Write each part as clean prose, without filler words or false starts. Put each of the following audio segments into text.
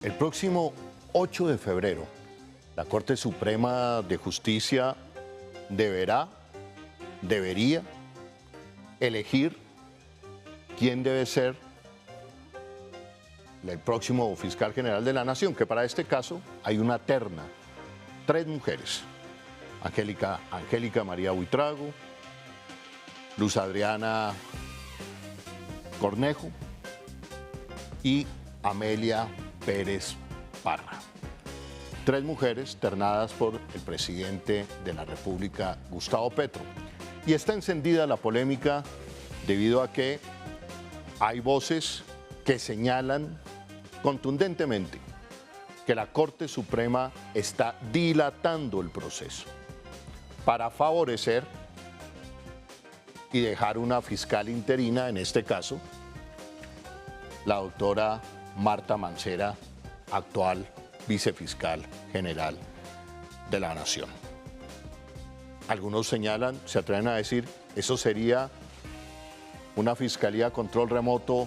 El próximo 8 de febrero, la Corte Suprema de Justicia debería elegir quién debe ser el próximo fiscal general de la Nación, que para este caso hay una terna, 3 mujeres, Angélica María Buitrago, Luz Adriana Cornejo y Amelia Pérez Parra. 3 mujeres ternadas por el presidente de la República, Gustavo Petro. Y está encendida la polémica debido a que hay voces que señalan contundentemente que la Corte Suprema está dilatando el proceso para favorecer y dejar una fiscal interina, en este caso, la doctora Marta Mancera, actual vicefiscal general de la Nación. Algunos señalan, se atreven a decir, eso sería una fiscalía a control remoto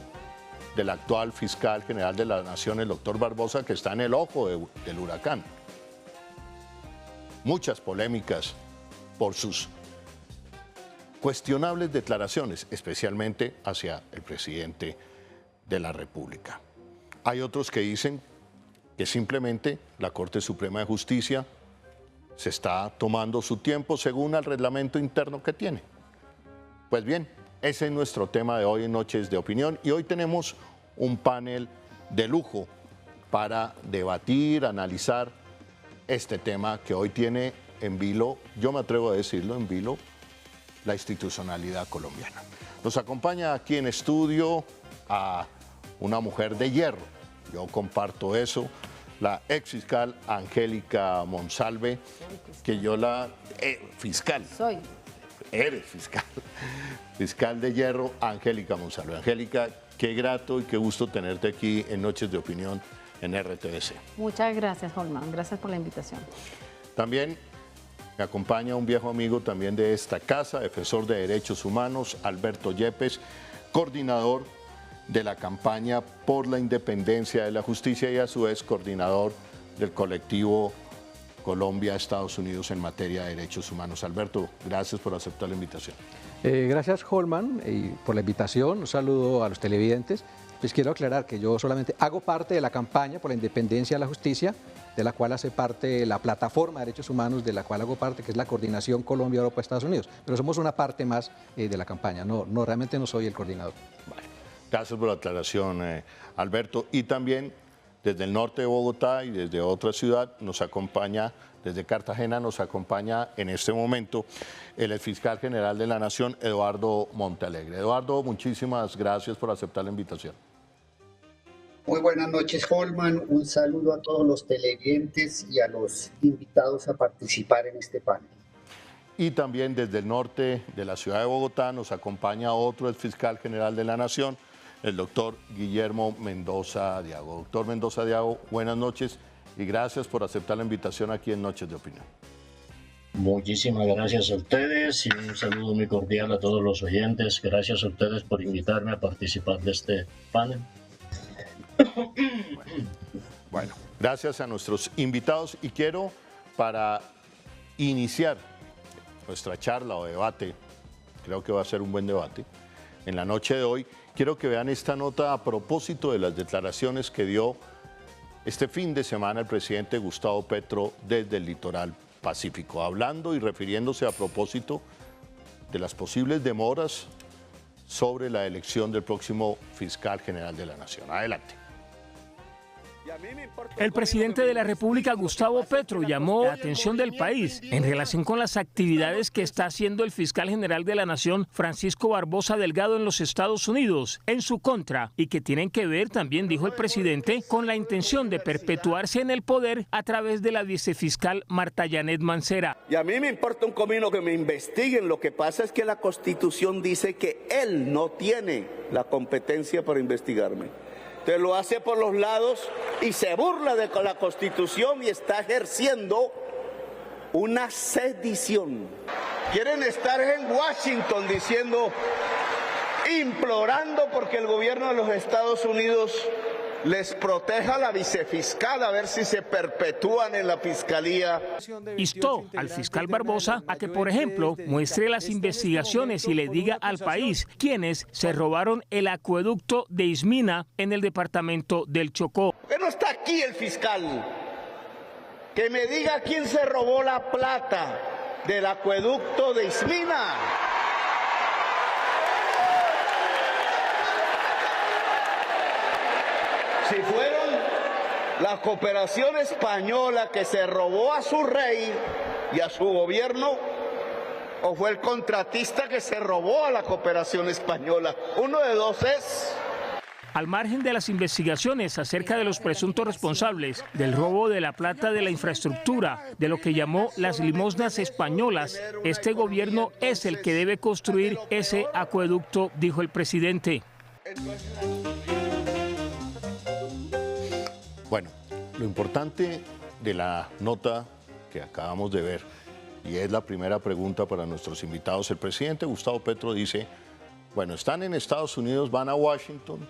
del actual fiscal general de la Nación, el doctor Barbosa, que está en el ojo del huracán. Muchas polémicas por sus cuestionables declaraciones, especialmente hacia el presidente de la República. Hay otros que dicen que simplemente la Corte Suprema de Justicia se está tomando su tiempo según el reglamento interno que tiene. Pues bien, ese es nuestro tema de hoy en Noches de Opinión y hoy tenemos un panel de lujo para debatir, analizar este tema que hoy tiene en vilo, yo me atrevo a decirlo, en vilo la institucionalidad colombiana. Nos acompaña aquí en estudio a una mujer de hierro, yo comparto eso, la ex fiscal Angélica Monsalve, que yo la... fiscal. Soy. Eres fiscal. Fiscal de hierro, Angélica Monsalve. Angélica, qué grato y qué gusto tenerte aquí en Noches de Opinión en RTVC. Muchas gracias, Holman. Gracias por la invitación. También me acompaña un viejo amigo también de esta casa, defensor de derechos humanos, Alberto Yepes, coordinador de la campaña por la independencia de la justicia y a su vez coordinador del colectivo Colombia-Estados Unidos en materia de derechos humanos. Alberto, gracias por aceptar la invitación. Gracias, Holman, por la invitación. Un saludo a los televidentes. Pues quiero aclarar que yo solamente hago parte de la campaña por la independencia de la justicia, de la cual hace parte la plataforma de derechos humanos, de la cual hago parte, que es la coordinación Colombia-Europa-Estados Unidos. Pero somos una parte más de la campaña, realmente no soy el coordinador. Vale. Gracias por la aclaración, Alberto. Y también desde el norte de Bogotá y desde otra ciudad nos acompaña, desde Cartagena nos acompaña en este momento el fiscal general de la Nación, Eduardo Montealegre. Eduardo, muchísimas gracias por aceptar la invitación. Muy buenas noches, Holman. Un saludo a todos los televidentes y a los invitados a participar en este panel. Y también desde el norte de la ciudad de Bogotá nos acompaña otro fiscal general de la Nación, el doctor Guillermo Mendoza Diago. Doctor Mendoza Diago, buenas noches y gracias por aceptar la invitación aquí en Noches de Opinión. Muchísimas gracias a ustedes y un saludo muy cordial a todos los oyentes. Gracias a ustedes por invitarme a participar de este panel. Bueno, gracias a nuestros invitados y quiero, para iniciar nuestra charla o debate, creo que va a ser un buen debate, en la noche de hoy, quiero que vean esta nota a propósito de las declaraciones que dio este fin de semana el presidente Gustavo Petro desde el litoral pacífico, hablando y refiriéndose a propósito de las posibles demoras sobre la elección del próximo fiscal general de la Nación. Adelante. El presidente de la República, Gustavo Petro, llamó la atención del país en relación con las actividades que está haciendo el fiscal general de la Nación, Francisco Barbosa Delgado, en los Estados Unidos, en su contra, y que tienen que ver, también dijo el presidente, con la intención de perpetuarse en el poder a través de la vicefiscal Marta Yanet Mancera. Y a mí me importa un comino que me investiguen. Lo que pasa es que la Constitución dice que él no tiene la competencia para investigarme. Te lo hace por los lados y se burla de la Constitución y está ejerciendo una sedición. Quieren estar en Washington diciendo, implorando porque el gobierno de los Estados Unidos les proteja la vicefiscal, a ver si se perpetúan en la fiscalía. Instó al fiscal Barbosa a que, por ejemplo, muestre las investigaciones y le diga al país quiénes se robaron el acueducto de Ismina en el departamento del Chocó. ¿Por qué no está aquí el fiscal? Que me diga quién se robó la plata del acueducto de Ismina. Si fueron la cooperación española que se robó a su rey y a su gobierno, o fue el contratista que se robó a la cooperación española. Uno de dos es. Al margen de las investigaciones acerca de los presuntos responsables del robo de la plata de la infraestructura, de lo que llamó las limosnas españolas, este gobierno es el que debe construir ese acueducto, dijo el presidente. Bueno, lo importante de la nota que acabamos de ver, y es la primera pregunta para nuestros invitados, el presidente Gustavo Petro dice, bueno, están en Estados Unidos, van a Washington,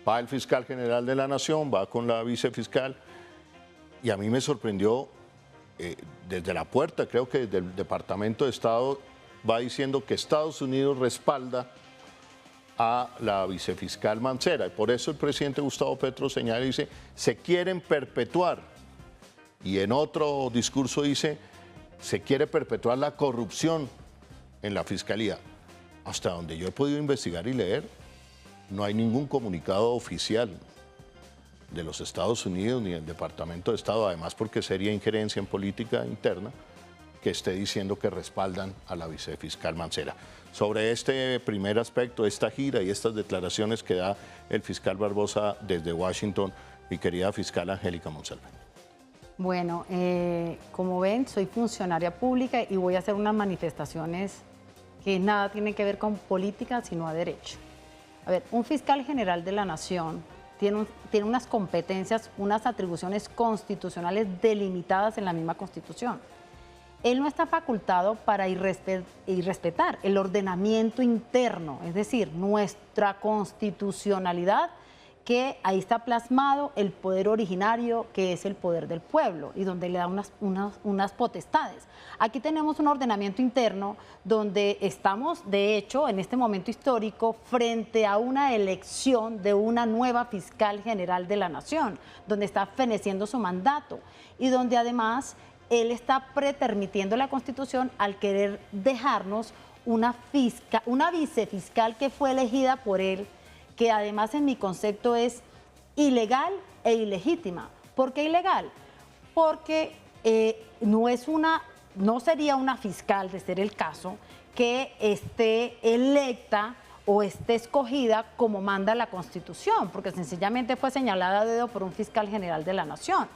va el fiscal general de la Nación, va con la vicefiscal, y a mí me sorprendió desde la puerta, creo que desde el Departamento de Estado va diciendo que Estados Unidos respalda a la vicefiscal Mancera, y por eso el presidente Gustavo Petro señala y dice, se quieren perpetuar, y en otro discurso dice, se quiere perpetuar la corrupción en la fiscalía. Hasta donde yo he podido investigar y leer, no hay ningún comunicado oficial de los Estados Unidos ni del Departamento de Estado, además porque sería injerencia en política interna, que esté diciendo que respaldan a la vicefiscal Mancera. Sobre este primer aspecto, esta gira y estas declaraciones que da el fiscal Barbosa desde Washington, mi querida fiscal Angélica Monsalve. Bueno, como ven, soy funcionaria pública y voy a hacer unas manifestaciones que nada tienen que ver con política, sino a derecho. A ver, un fiscal general de la Nación tiene unas competencias, unas atribuciones constitucionales delimitadas en la misma Constitución. Él no está facultado para irrespetar el ordenamiento interno, es decir, nuestra constitucionalidad, que ahí está plasmado el poder originario, que es el poder del pueblo, y donde le da unas potestades. Aquí tenemos un ordenamiento interno donde estamos, de hecho, en este momento histórico, frente a una elección de una nueva fiscal general de la Nación, donde está feneciendo su mandato y donde además él está pretermitiendo la Constitución al querer dejarnos una vicefiscal que fue elegida por él, que además en mi concepto es ilegal e ilegítima. ¿Por qué ilegal? Porque no sería una fiscal, de ser el caso, que esté electa o esté escogida como manda la Constitución, porque sencillamente fue señalada a dedo por un fiscal general de la Nación.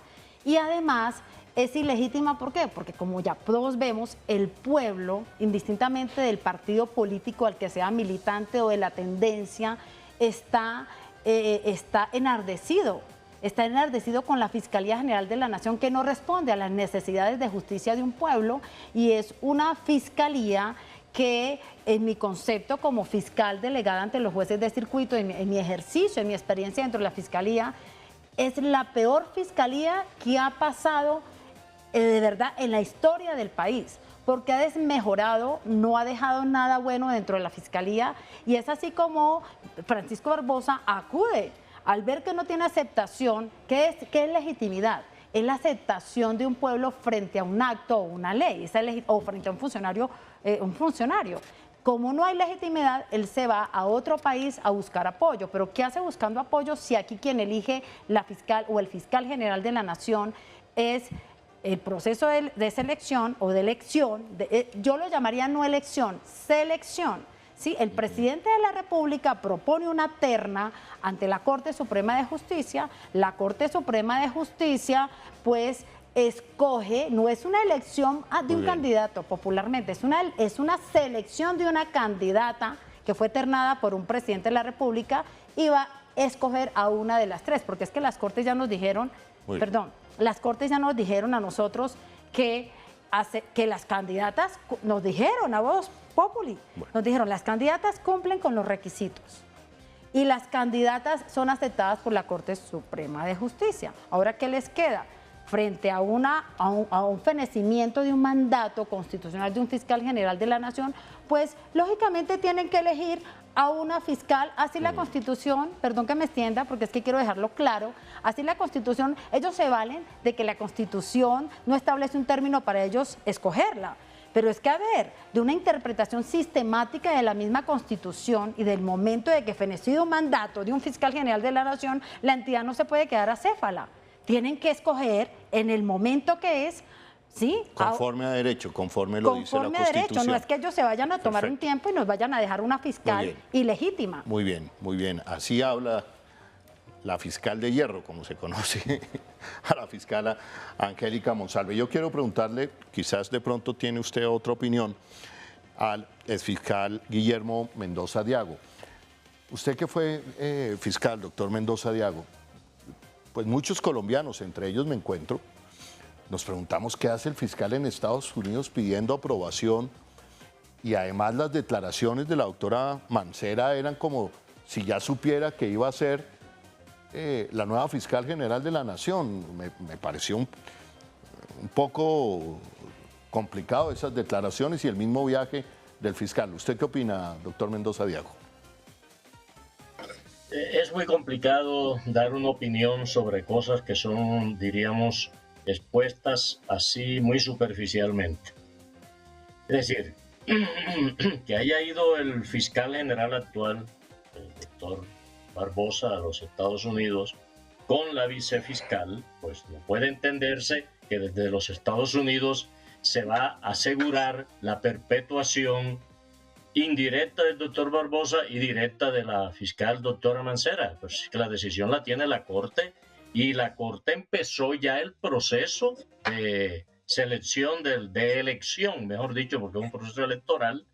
Y además es ilegítima, ¿por qué? Porque como ya todos vemos, el pueblo, indistintamente del partido político al que sea militante o de la tendencia, está enardecido con la Fiscalía General de la Nación, que no responde a las necesidades de justicia de un pueblo, y es una fiscalía que, en mi concepto como fiscal delegada ante los jueces de circuito, en mi ejercicio, en mi experiencia dentro de la fiscalía, es la peor fiscalía que ha pasado de verdad en la historia del país, porque ha desmejorado, no ha dejado nada bueno dentro de la fiscalía, y es así como Francisco Barbosa acude al ver que no tiene aceptación. ¿Qué es legitimidad? Es la aceptación de un pueblo frente a un acto o una ley, o frente a un funcionario. Como no hay legitimidad, él se va a otro país a buscar apoyo. Pero ¿qué hace buscando apoyo si aquí quien elige la fiscal o el fiscal general de la Nación es el proceso de selección o de elección? Yo lo llamaría no elección, selección. ¿Sí? El presidente de la República propone una terna ante la Corte Suprema de Justicia. La Corte Suprema de Justicia, pues, escoge, no es una elección de un candidato popularmente, es una selección de una candidata que fue ternada por un presidente de la República, y va a escoger a una de las tres, porque es que las Cortes ya nos dijeron, las Cortes ya nos dijeron a nosotros que las candidatas, nos dijeron a Voz Populi, nos dijeron, las candidatas cumplen con los requisitos. y las candidatas son aceptadas por la Corte Suprema de Justicia. Ahora, ¿qué les queda? Frente a un fenecimiento de un mandato constitucional de un fiscal general de la Nación, pues lógicamente tienen que elegir a una fiscal, así la Constitución, perdón que me extienda porque es que quiero dejarlo claro, así la Constitución, ellos se valen de que la Constitución no establece un término para ellos escogerla. Pero es que, a ver, de una interpretación sistemática de la misma Constitución y del momento de que fenecido un mandato de un fiscal general de la Nación, la entidad no se puede quedar acéfala. Tienen que escoger en el momento que es, ¿sí? Conforme a derecho, conforme lo dice la Constitución. Conforme a derecho, no es que ellos se vayan a tomar un tiempo y nos vayan a dejar una fiscal ilegítima. Muy bien, muy bien. Así habla la fiscal de hierro, como se conoce a la fiscala Angélica Monsalve. Yo quiero preguntarle, quizás de pronto tiene usted otra opinión, al exfiscal Guillermo Mendoza Diago. Usted que fue fiscal, doctor Mendoza Diago, pues muchos colombianos, entre ellos me encuentro, nos preguntamos qué hace el fiscal en Estados Unidos pidiendo aprobación, y además las declaraciones de la doctora Mancera eran como si ya supiera que iba a ser la nueva fiscal general de la Nación. Me pareció un poco complicado esas declaraciones y el mismo viaje del fiscal. ¿Usted qué opina, doctor Mendoza Diago? Es muy complicado dar una opinión sobre cosas que son, diríamos, expuestas así muy superficialmente. Es decir, que haya ido el fiscal general actual, el doctor Barbosa, a los Estados Unidos con la vicefiscal, pues no puede entenderse que desde los Estados Unidos se va a asegurar la perpetuación indirecta del doctor Barbosa y directa de la fiscal doctora Mancera. Pues que la decisión la tiene la Corte, y la Corte empezó ya el proceso de selección, de elección, mejor dicho, porque es un proceso electoral,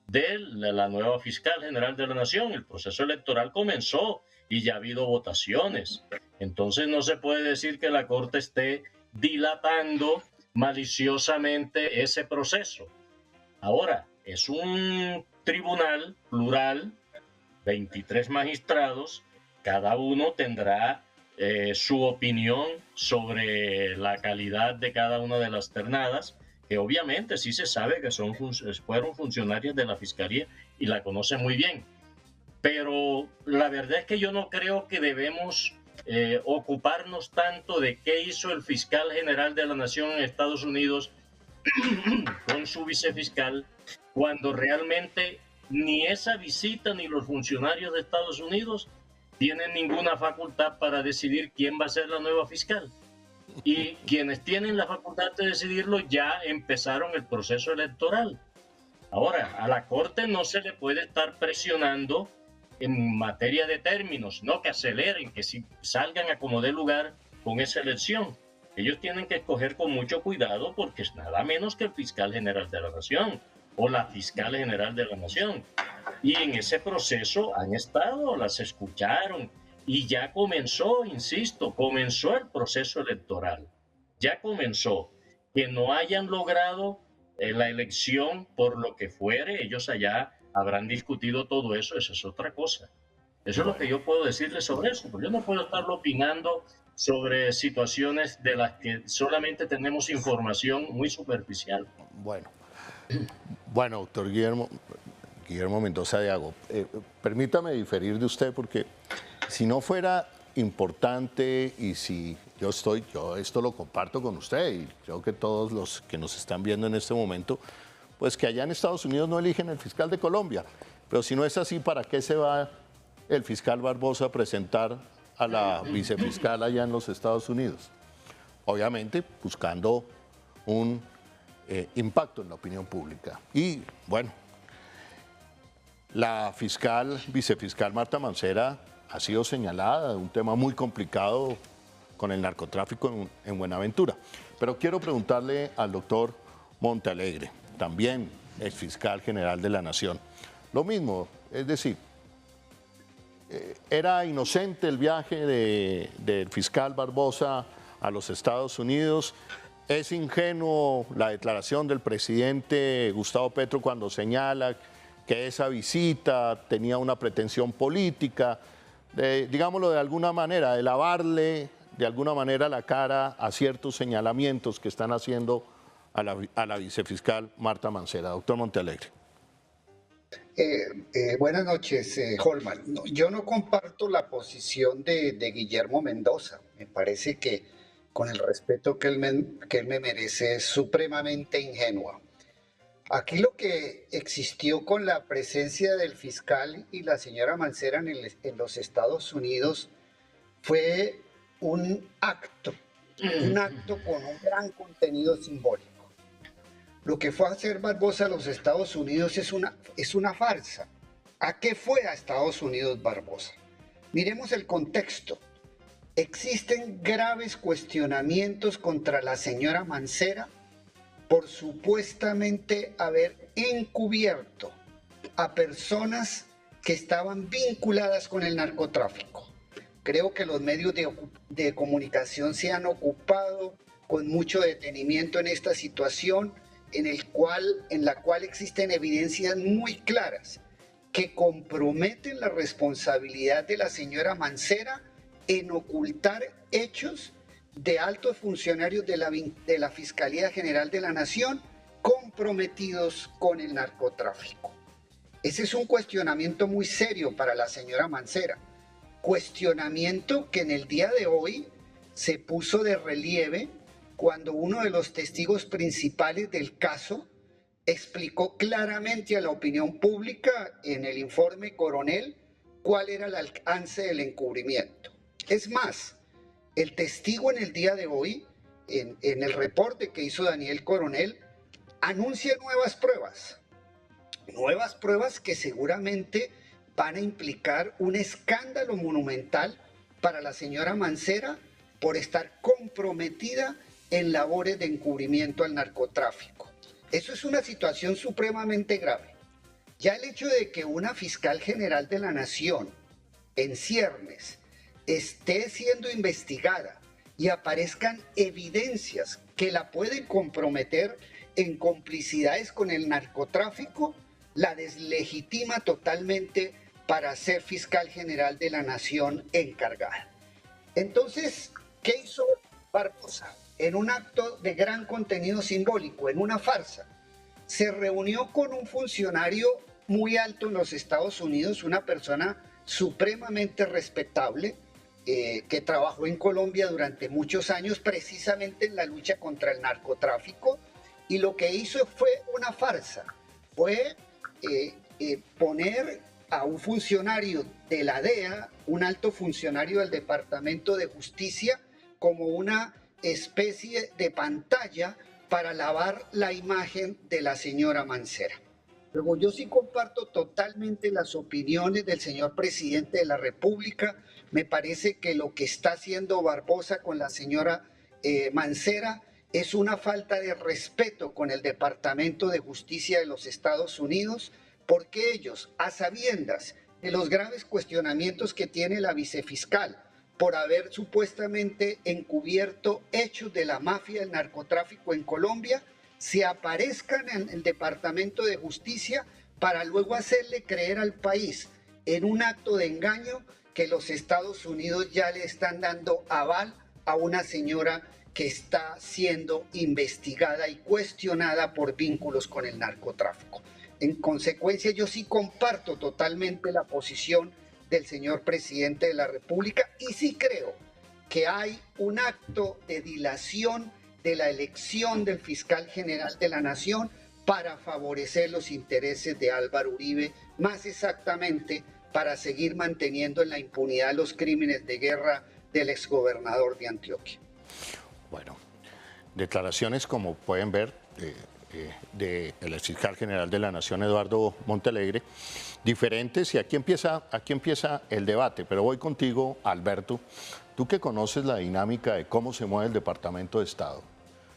de la nueva fiscal general de la Nación. El proceso electoral comenzó y ya ha habido votaciones. Entonces no se puede decir que la Corte esté dilatando maliciosamente ese proceso. Ahora, es un tribunal plural, 23 magistrados, cada uno tendrá su opinión sobre la calidad de cada una de las ternadas, que obviamente sí se sabe que fueron funcionarios de la Fiscalía y la conocen muy bien. Pero la verdad es que yo no creo que debemos ocuparnos tanto de qué hizo el fiscal general de la Nación en Estados Unidos con su vicefiscal, cuando realmente ni esa visita ni los funcionarios de Estados Unidos tienen ninguna facultad para decidir quién va a ser la nueva fiscal. Y quienes tienen la facultad de decidirlo ya empezaron el proceso electoral. Ahora, a la Corte no se le puede estar presionando en materia de términos, no que aceleren, que si salgan a como dé lugar con esa elección. Ellos tienen que escoger con mucho cuidado, porque es nada menos que el fiscal general de la Nación o la fiscal general de la Nación. Y en ese proceso han estado, las escucharon, y ya comenzó, insisto, comenzó el proceso electoral. Ya comenzó. Que no hayan logrado la elección por lo que fuere, ellos allá habrán discutido todo eso, esa es otra cosa. Eso es lo que yo puedo decirles sobre eso, porque yo no puedo estarlo opinando sobre situaciones de las que solamente tenemos información muy superficial. Bueno, doctor Guillermo Mendoza Diago, permítame diferir de usted, porque si no fuera importante, y si yo esto lo comparto con usted, y creo que todos los que nos están viendo en este momento, pues que allá en Estados Unidos no eligen el fiscal de Colombia. Pero si no es así, ¿para qué se va el fiscal Barbosa a presentar a la vicefiscal allá en los Estados Unidos? Obviamente buscando un impacto en la opinión pública. Y bueno, la vicefiscal Marta Mancera ha sido señalada de un tema muy complicado con el narcotráfico en Buenaventura. Pero quiero preguntarle al doctor Montealegre, también exfiscal general de la Nación. Lo mismo, es decir, ¿era inocente el viaje del fiscal Barbosa a los Estados Unidos? ¿Es ingenuo la declaración del presidente Gustavo Petro cuando señala que esa visita tenía una pretensión política, digámoslo de alguna manera, de lavarle de alguna manera la cara a ciertos señalamientos que están haciendo a la vicefiscal Marta Mancera. Doctor Montealegre. Buenas noches, Holman. No, yo no comparto la posición de Guillermo Mendoza. Me parece que, con el respeto que él me merece, es supremamente ingenua. Aquí lo que existió con la presencia del fiscal y la señora Mancera en los Estados Unidos fue un acto con un gran contenido simbólico. Lo que fue a hacer Barbosa a los Estados Unidos es una farsa. ¿A qué fue a Estados Unidos Barbosa? Miremos el contexto. Existen graves cuestionamientos contra la señora Mancera por supuestamente haber encubierto a personas que estaban vinculadas con el narcotráfico. Creo que los medios de comunicación se han ocupado con mucho detenimiento en esta situación, en la cual existen evidencias muy claras que comprometen la responsabilidad de la señora Mancera en ocultar hechos de altos funcionarios de la Fiscalía General de la Nación comprometidos con el narcotráfico. Ese es un cuestionamiento muy serio para la señora Mancera. Cuestionamiento que en el día de hoy se puso de relieve cuando uno de los testigos principales del caso explicó claramente a la opinión pública en el informe Coronel cuál era el alcance del encubrimiento. Es más, el testigo en el día de hoy, en el reporte que hizo Daniel Coronel, anuncia nuevas pruebas que seguramente van a implicar un escándalo monumental para la señora Mancera por estar comprometida en labores de encubrimiento al narcotráfico. Eso es una situación supremamente grave. Ya el hecho de que una fiscal general de la Nación en ciernes esté siendo investigada y aparezcan evidencias que la pueden comprometer en complicidades con el narcotráfico, la deslegitima totalmente para ser fiscal general de la Nación encargada. Entonces, ¿qué hizo Barbosa? En un acto de gran contenido simbólico, en una farsa, se reunió con un funcionario muy alto en los Estados Unidos, una persona supremamente respetable, que trabajó en Colombia durante muchos años precisamente en la lucha contra el narcotráfico, y lo que hizo fue una farsa, fue poner a un funcionario de la DEA, un alto funcionario del Departamento de Justicia, como una especie de pantalla para lavar la imagen de la señora Mancera. Luego, yo sí comparto totalmente las opiniones del señor presidente de la República. Me parece que lo que está haciendo Barbosa con la señora Mancera es una falta de respeto con el Departamento de Justicia de los Estados Unidos, porque ellos, a sabiendas de los graves cuestionamientos que tiene la vicefiscal por haber supuestamente encubierto hechos de la mafia del narcotráfico en Colombia, se aparezcan en el Departamento de Justicia para luego hacerle creer al país en un acto de engaño que los Estados Unidos ya le están dando aval a una señora que está siendo investigada y cuestionada por vínculos con el narcotráfico. En consecuencia, yo sí comparto totalmente la posición del señor presidente de la República y sí creo que hay un acto de dilación de la elección del fiscal general de la Nación para favorecer los intereses de Álvaro Uribe, más exactamente para seguir manteniendo en la impunidad los crímenes de guerra del exgobernador de Antioquia. Bueno, declaraciones, como pueden ver, del fiscal general de la Nación, Eduardo Montealegre, diferentes, y aquí empieza el debate, pero voy contigo, Alberto, tú que conoces la dinámica de cómo se mueve el Departamento de Estado,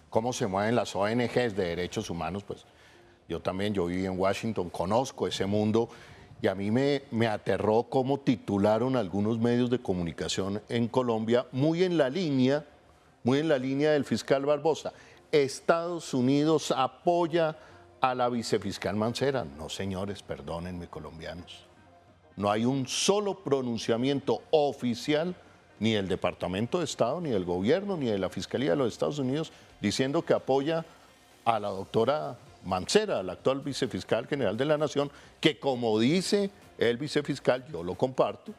cómo se mueven las ONGs de derechos humanos, pues yo viví en Washington, conozco ese mundo, y a mí me aterró cómo titularon algunos medios de comunicación en Colombia, muy en la línea del fiscal Barbosa. Estados Unidos apoya a la vicefiscal Mancera. No, señores, perdónenme, colombianos. No hay un solo pronunciamiento oficial, ni del Departamento de Estado, ni del gobierno, ni de la Fiscalía de los Estados Unidos, diciendo que apoya a la doctora Mancera, la actual vicefiscal general de la Nación, que como dice el vicefiscal, yo lo comparto,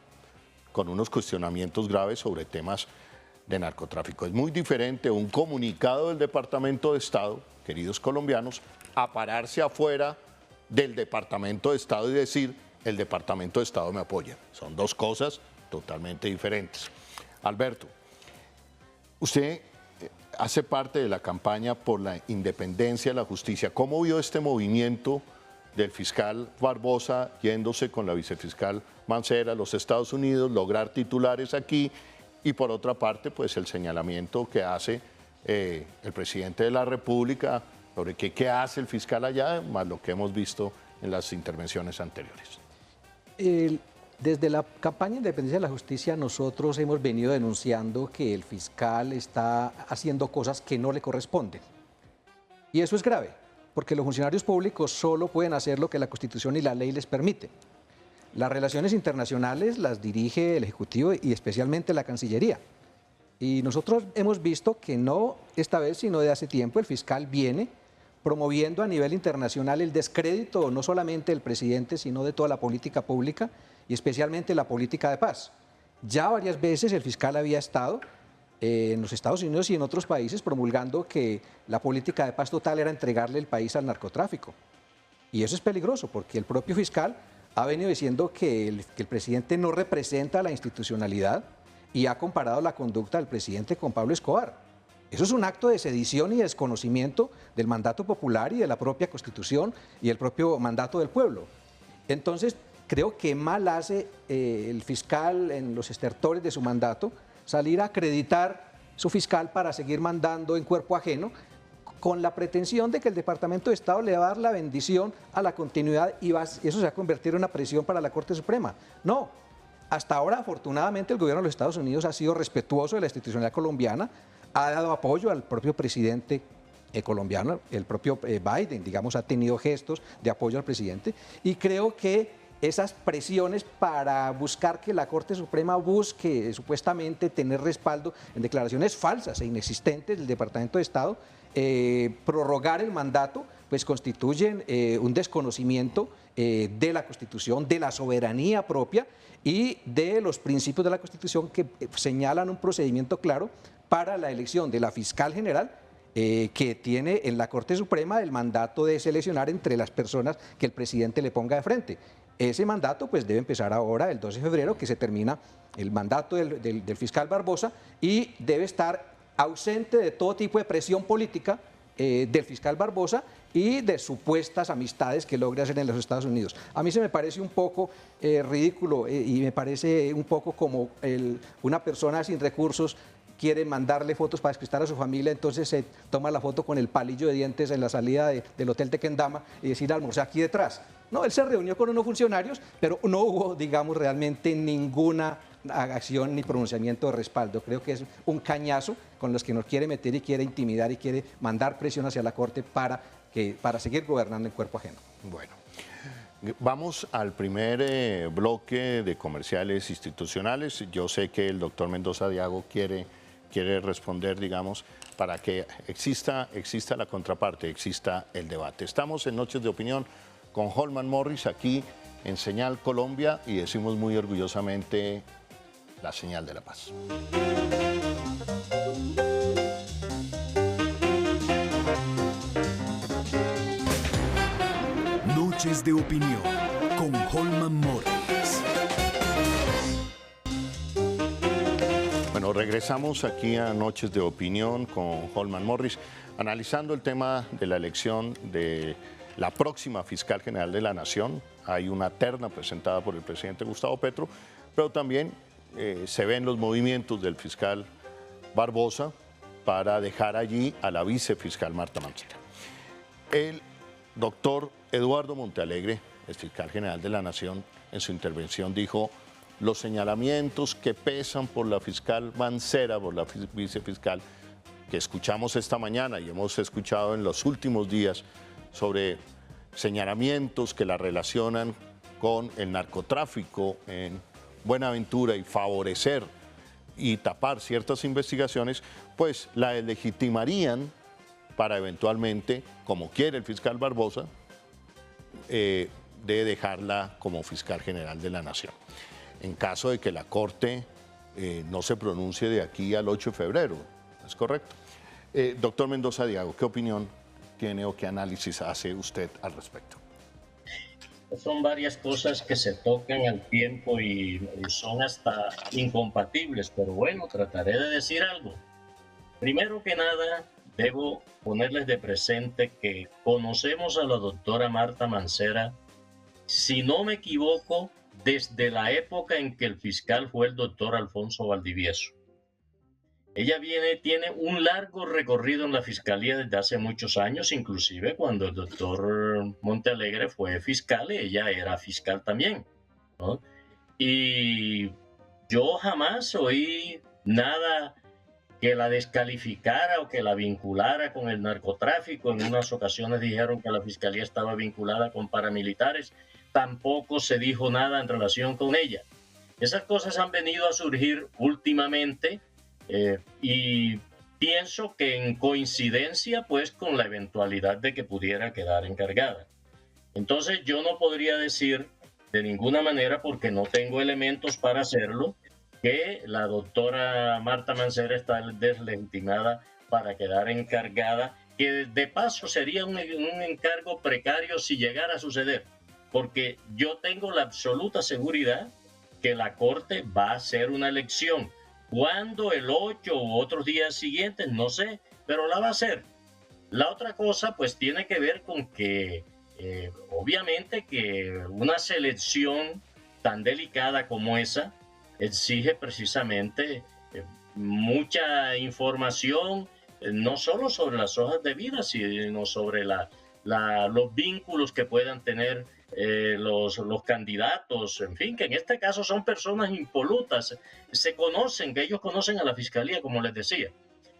con unos cuestionamientos graves sobre temas de narcotráfico. Es muy diferente un comunicado del Departamento de Estado, queridos colombianos, a pararse afuera del Departamento de Estado y decir, el Departamento de Estado me apoya. Son dos cosas totalmente diferentes. Alberto, usted hace parte de la campaña por la independencia de la justicia. ¿Cómo vio este movimiento del fiscal Barbosa yéndose con la vicefiscal Mancera a los Estados Unidos, lograr titulares aquí y por otra parte pues el señalamiento que hace el presidente de la República sobre qué hace el fiscal allá, más lo que hemos visto en las intervenciones anteriores? Desde la campaña de independencia de la justicia nosotros hemos venido denunciando que el fiscal está haciendo cosas que no le corresponden. Y eso es grave, porque los funcionarios públicos solo pueden hacer lo que la Constitución y la ley les permiten. Las relaciones internacionales las dirige el Ejecutivo y especialmente la Cancillería. Y nosotros hemos visto que no esta vez, sino de hace tiempo, el fiscal viene promoviendo a nivel internacional el descrédito no solamente del presidente, sino de toda la política pública y especialmente la política de paz. Ya varias veces el fiscal había estado en los Estados Unidos y en otros países promulgando que la política de paz total era entregarle el país al narcotráfico. Y eso es peligroso porque el propio fiscal ha venido diciendo que el presidente no representa la institucionalidad y ha comparado la conducta del presidente con Pablo Escobar. Eso es un acto de sedición y desconocimiento del mandato popular y de la propia Constitución y el propio mandato del pueblo. Entonces, creo que mal hace el fiscal en los estertores de su mandato salir a acreditar su fiscal para seguir mandando en cuerpo ajeno con la pretensión de que el Departamento de Estado le va a dar la bendición a la continuidad y eso se va a convertir en una presión para la Corte Suprema. No. Hasta ahora, afortunadamente, el gobierno de los Estados Unidos ha sido respetuoso de la institucionalidad colombiana, ha dado apoyo al propio presidente colombiano, el propio Biden, digamos, ha tenido gestos de apoyo al presidente, y creo que esas presiones para buscar que la Corte Suprema busque supuestamente tener respaldo en declaraciones falsas e inexistentes del Departamento de Estado, prorrogar el mandato, pues constituyen un desconocimiento de la Constitución, de la soberanía propia y de los principios de la Constitución que señalan un procedimiento claro para la elección de la fiscal general que tiene en la Corte Suprema el mandato de seleccionar entre las personas que el presidente le ponga de frente. Ese mandato pues debe empezar ahora, el 12 de febrero, que se termina el mandato del fiscal Barbosa y debe estar ausente de todo tipo de presión política del fiscal Barbosa y de supuestas amistades que logre hacer en los Estados Unidos. A mí se me parece un poco ridículo y me parece un poco como una persona sin recursos quiere mandarle fotos para despistar a su familia, entonces se toma la foto con el palillo de dientes en la salida del Hotel Tequendama y decir, almorcé aquí detrás. No, él se reunió con unos funcionarios, pero no hubo, digamos, realmente ninguna acción ni pronunciamiento de respaldo. Creo que es un cañazo con los que nos quiere meter y quiere intimidar y quiere mandar presión hacia la Corte para seguir gobernando en cuerpo ajeno. Bueno, vamos al primer bloque de comerciales institucionales. Yo sé que el doctor Mendoza Diago quiere responder, digamos, para que exista la contraparte, exista el debate. Estamos en Noches de Opinión con Holman Morris aquí en Señal Colombia y decimos muy orgullosamente la señal de la paz. Noches de Opinión con Holman Morris. Bueno, regresamos aquí a Noches de Opinión con Holman Morris, analizando el tema de la elección de la próxima fiscal general de la Nación. Hay una terna presentada por el presidente Gustavo Petro, pero también se ven los movimientos del fiscal Barbosa para dejar allí a la vicefiscal Marta Mancera. El doctor Eduardo Montealegre, el fiscal general de la Nación, en su intervención dijo: los señalamientos que pesan por la fiscal Mancera, por la vicefiscal, que escuchamos esta mañana y hemos escuchado en los últimos días sobre señalamientos que la relacionan con el narcotráfico en Buenaventura y favorecer y tapar ciertas investigaciones, pues la deslegitimarían para eventualmente, como quiere el fiscal Barbosa, de dejarla como fiscal general de la Nación. En caso de que la Corte no se pronuncie de aquí al 8 de febrero, ¿es correcto? Doctor Mendoza Diago, ¿qué opinión tiene o qué análisis hace usted al respecto? Son varias cosas que se tocan al tiempo y son hasta incompatibles, pero bueno, trataré de decir algo. Primero que nada, debo ponerles de presente que conocemos a la doctora Marta Mancera, si no me equivoco, desde la época en que el fiscal fue el doctor Alfonso Valdivieso. Ella tiene un largo recorrido en la fiscalía desde hace muchos años, inclusive cuando el doctor Montealegre fue fiscal, ella era fiscal también, ¿no? Y yo jamás oí nada que la descalificara o que la vinculara con el narcotráfico. En unas ocasiones dijeron que la fiscalía estaba vinculada con paramilitares. Tampoco se dijo nada en relación con ella. Esas cosas han venido a surgir últimamente y pienso que en coincidencia pues con la eventualidad de que pudiera quedar encargada. Entonces yo no podría decir de ninguna manera, porque no tengo elementos para hacerlo, que la doctora Marta Mancera está deslegitimada para quedar encargada, que de paso sería un encargo precario si llegara a suceder, porque yo tengo la absoluta seguridad que la Corte va a hacer una elección. ¿Cuándo? El 8 u otros días siguientes, no sé, pero la va a hacer. La otra cosa pues tiene que ver con que obviamente que una selección tan delicada como esa exige precisamente mucha información, no solo sobre las hojas de vida, sino sobre los vínculos que puedan tener los candidatos, en fin, que en este caso son personas impolutas, se conocen, que ellos conocen a la fiscalía, como les decía.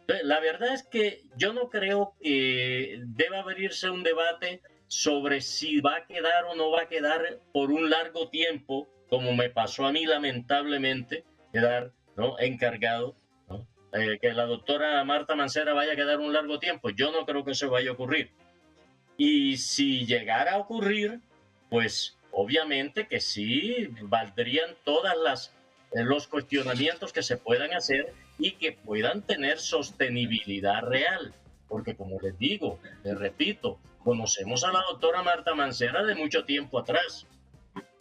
Entonces, la verdad es que yo no creo que deba abrirse un debate sobre si va a quedar o no va a quedar por un largo tiempo, como me pasó a mí lamentablemente, quedar, ¿no?, encargado, ¿no? Que la doctora Marta Mancera vaya a quedar un largo tiempo. Yo no creo que eso vaya a ocurrir. Y si llegara a ocurrir, pues obviamente que sí valdrían los cuestionamientos que se puedan hacer y que puedan tener sostenibilidad real. Porque como les digo, les repito, conocemos a la doctora Marta Mancera de mucho tiempo atrás.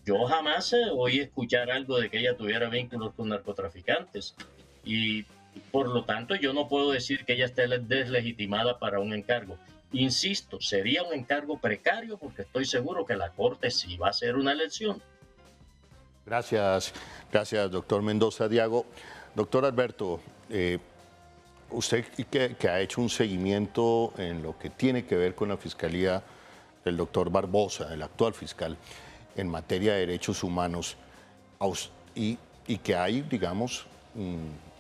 Yo jamás oí escuchar algo de que ella tuviera vínculos con narcotraficantes. Y por lo tanto yo no puedo decir que ella esté deslegitimada para un encargo. Insisto, sería un encargo precario porque estoy seguro que la Corte sí va a hacer una elección. Gracias, doctor Mendoza Diago. Doctor Alberto, usted que ha hecho un seguimiento en lo que tiene que ver con la fiscalía del doctor Barbosa, el actual fiscal, en materia de derechos humanos, y que hay, digamos,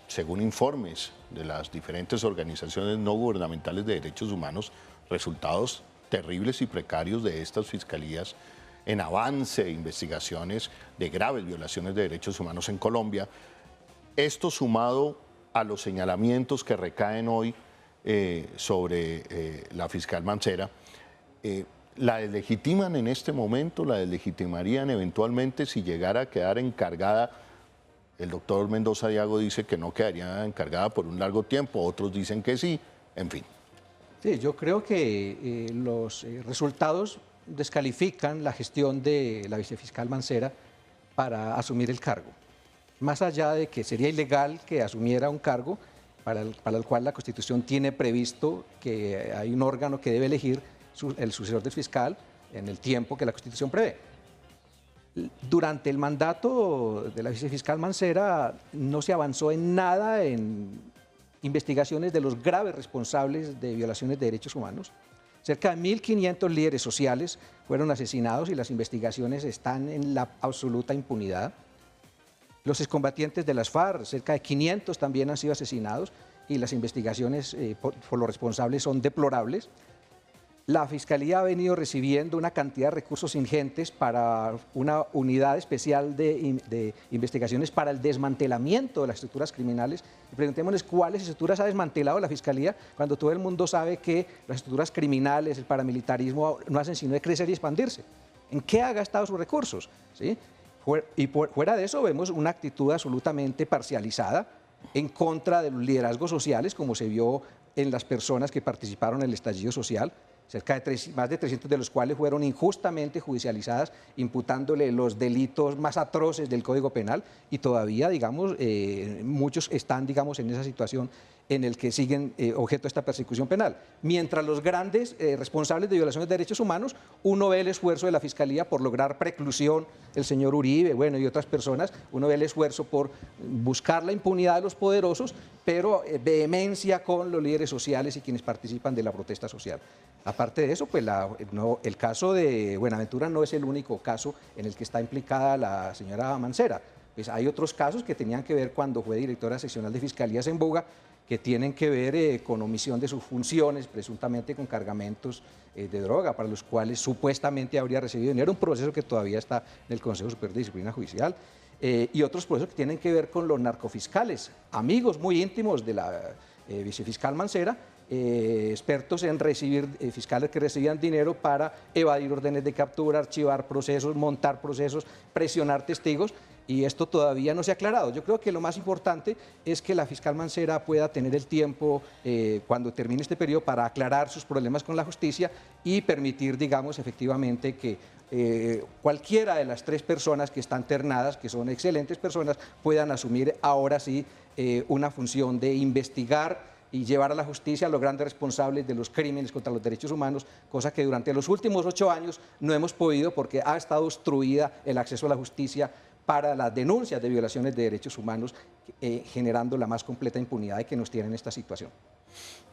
según informes de las diferentes organizaciones no gubernamentales de derechos humanos, resultados terribles y precarios de estas fiscalías en avance de investigaciones de graves violaciones de derechos humanos en Colombia. Esto sumado a los señalamientos que recaen hoy sobre la fiscal Mancera, ¿la deslegitiman en este momento? ¿La deslegitimarían eventualmente si llegara a quedar encargada? El doctor Mendoza Diago dice que no quedaría encargada por un largo tiempo, otros dicen que sí, en fin. Sí, yo creo que los resultados descalifican la gestión de la vicefiscal Mancera para asumir el cargo. Más allá de que sería ilegal que asumiera un cargo para el cual la Constitución tiene previsto que hay un órgano que debe elegir el sucesor del fiscal en el tiempo que la Constitución prevé. Durante el mandato de la vicefiscal Mancera no se avanzó en nada en investigaciones de los graves responsables de violaciones de derechos humanos. Cerca de 1.500 líderes sociales fueron asesinados y las investigaciones están en la absoluta impunidad. Los excombatientes de las FARC, cerca de 500 también han sido asesinados y las investigaciones por los responsables son deplorables. la Fiscalía ha venido recibiendo una cantidad de recursos ingentes para una unidad especial de investigaciones para el desmantelamiento de las estructuras criminales. Y preguntémonos cuáles estructuras ha desmantelado la Fiscalía cuando todo el mundo sabe que las estructuras criminales, el paramilitarismo no hacen sino de crecer y expandirse. ¿En qué ha gastado sus recursos? ¿Sí? Y fuera de eso vemos una actitud absolutamente parcializada en contra de los liderazgos sociales, como se vio en las personas que participaron en el estallido social, más de 300 de los cuales fueron injustamente judicializadas, imputándole los delitos más atroces del Código Penal, y todavía, digamos, muchos están, digamos, en esa situación en el que siguen objeto de esta persecución penal. Mientras los grandes responsables de violaciones de derechos humanos, uno ve el esfuerzo de la Fiscalía por lograr preclusión del señor Uribe, bueno, y otras personas, uno ve el esfuerzo por buscar la impunidad de los poderosos, pero vehemencia con los líderes sociales y quienes participan de la protesta social. Aparte de eso, pues el caso de Buenaventura no es el único caso en el que está implicada la señora Mancera. Pues hay otros casos que tenían que ver cuando fue directora seccional de Fiscalías en Buga, que tienen que ver con omisión de sus funciones, presuntamente con cargamentos de droga, para los cuales supuestamente habría recibido dinero, un proceso que todavía está en el Consejo Superior de Disciplina Judicial, y otros procesos que tienen que ver con los narcofiscales, amigos muy íntimos de la vicefiscal Mancera, expertos en recibir, fiscales que recibían dinero para evadir órdenes de captura, archivar procesos, montar procesos, presionar testigos, y esto todavía no se ha aclarado. Yo creo que lo más importante es que la fiscal Mancera pueda tener el tiempo, cuando termine este periodo, para aclarar sus problemas con la justicia y permitir, digamos, efectivamente que cualquiera de las 3 personas que están ternadas, que son excelentes personas, puedan asumir ahora sí una función de investigar y llevar a la justicia a los grandes responsables de los crímenes contra los derechos humanos, cosa que durante los últimos 8 años no hemos podido, porque ha estado obstruida el acceso a la justicia para las denuncias de violaciones de derechos humanos, generando la más completa impunidad de que nos tiene en esta situación.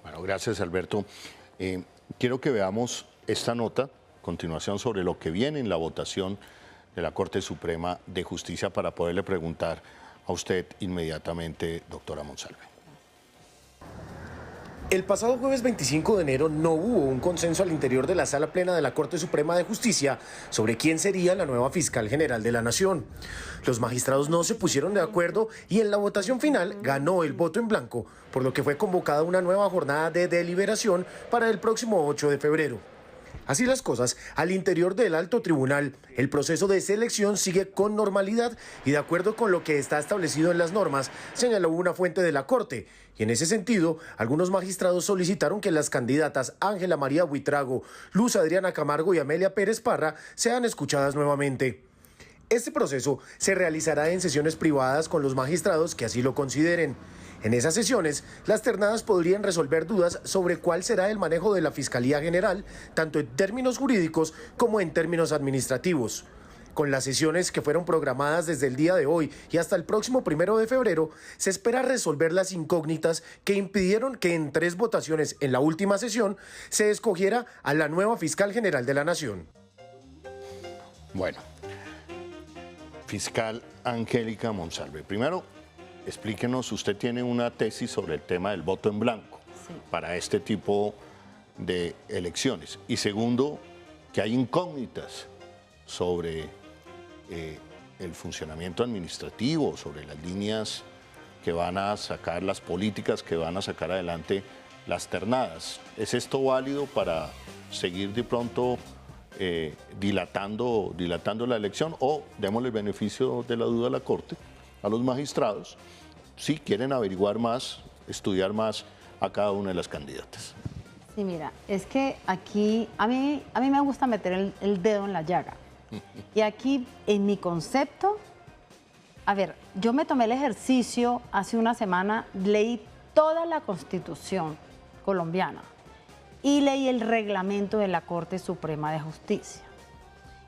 Bueno, gracias, Alberto. Quiero que veamos esta nota, a continuación, sobre lo que viene en la votación de la Corte Suprema de Justicia, para poderle preguntar a usted inmediatamente, doctora Monsalve. El pasado jueves 25 de enero no hubo un consenso al interior de la Sala Plena de la Corte Suprema de Justicia sobre quién sería la nueva fiscal general de la Nación. Los magistrados no se pusieron de acuerdo y en la votación final ganó el voto en blanco, por lo que fue convocada una nueva jornada de deliberación para el próximo 8 de febrero. Así las cosas, al interior del alto tribunal, el proceso de selección sigue con normalidad y de acuerdo con lo que está establecido en las normas, señaló una fuente de la Corte. Y en ese sentido, algunos magistrados solicitaron que las candidatas Ángela María Buitrago, Luz Adriana Camargo y Amelia Pérez Parra sean escuchadas nuevamente. Este proceso se realizará en sesiones privadas con los magistrados que así lo consideren. En esas sesiones, las ternadas podrían resolver dudas sobre cuál será el manejo de la Fiscalía General, tanto en términos jurídicos como en términos administrativos. Con las sesiones que fueron programadas desde el día de hoy y hasta el próximo 1 de febrero, se espera resolver las incógnitas que impidieron que en 3 votaciones en la última sesión se escogiera a la nueva Fiscal General de la Nación. Bueno, fiscal Angélica Monsalve, primero, explíquenos, usted tiene una tesis sobre el tema del voto en blanco para este tipo de elecciones. Y segundo, que hay incógnitas sobre el funcionamiento administrativo, sobre las líneas que van a sacar, las políticas que van a sacar adelante las ternadas. ¿Es esto válido para seguir de pronto dilatando la elección, o démosle el beneficio de la duda a la Corte, a los magistrados, si quieren averiguar más, estudiar más a cada una de las candidatas? Sí, mira, es que aquí a mí me gusta meter el dedo en la llaga. Y aquí, en mi concepto, a ver, yo me tomé el ejercicio hace una semana, leí toda la Constitución colombiana y leí el reglamento de la Corte Suprema de Justicia.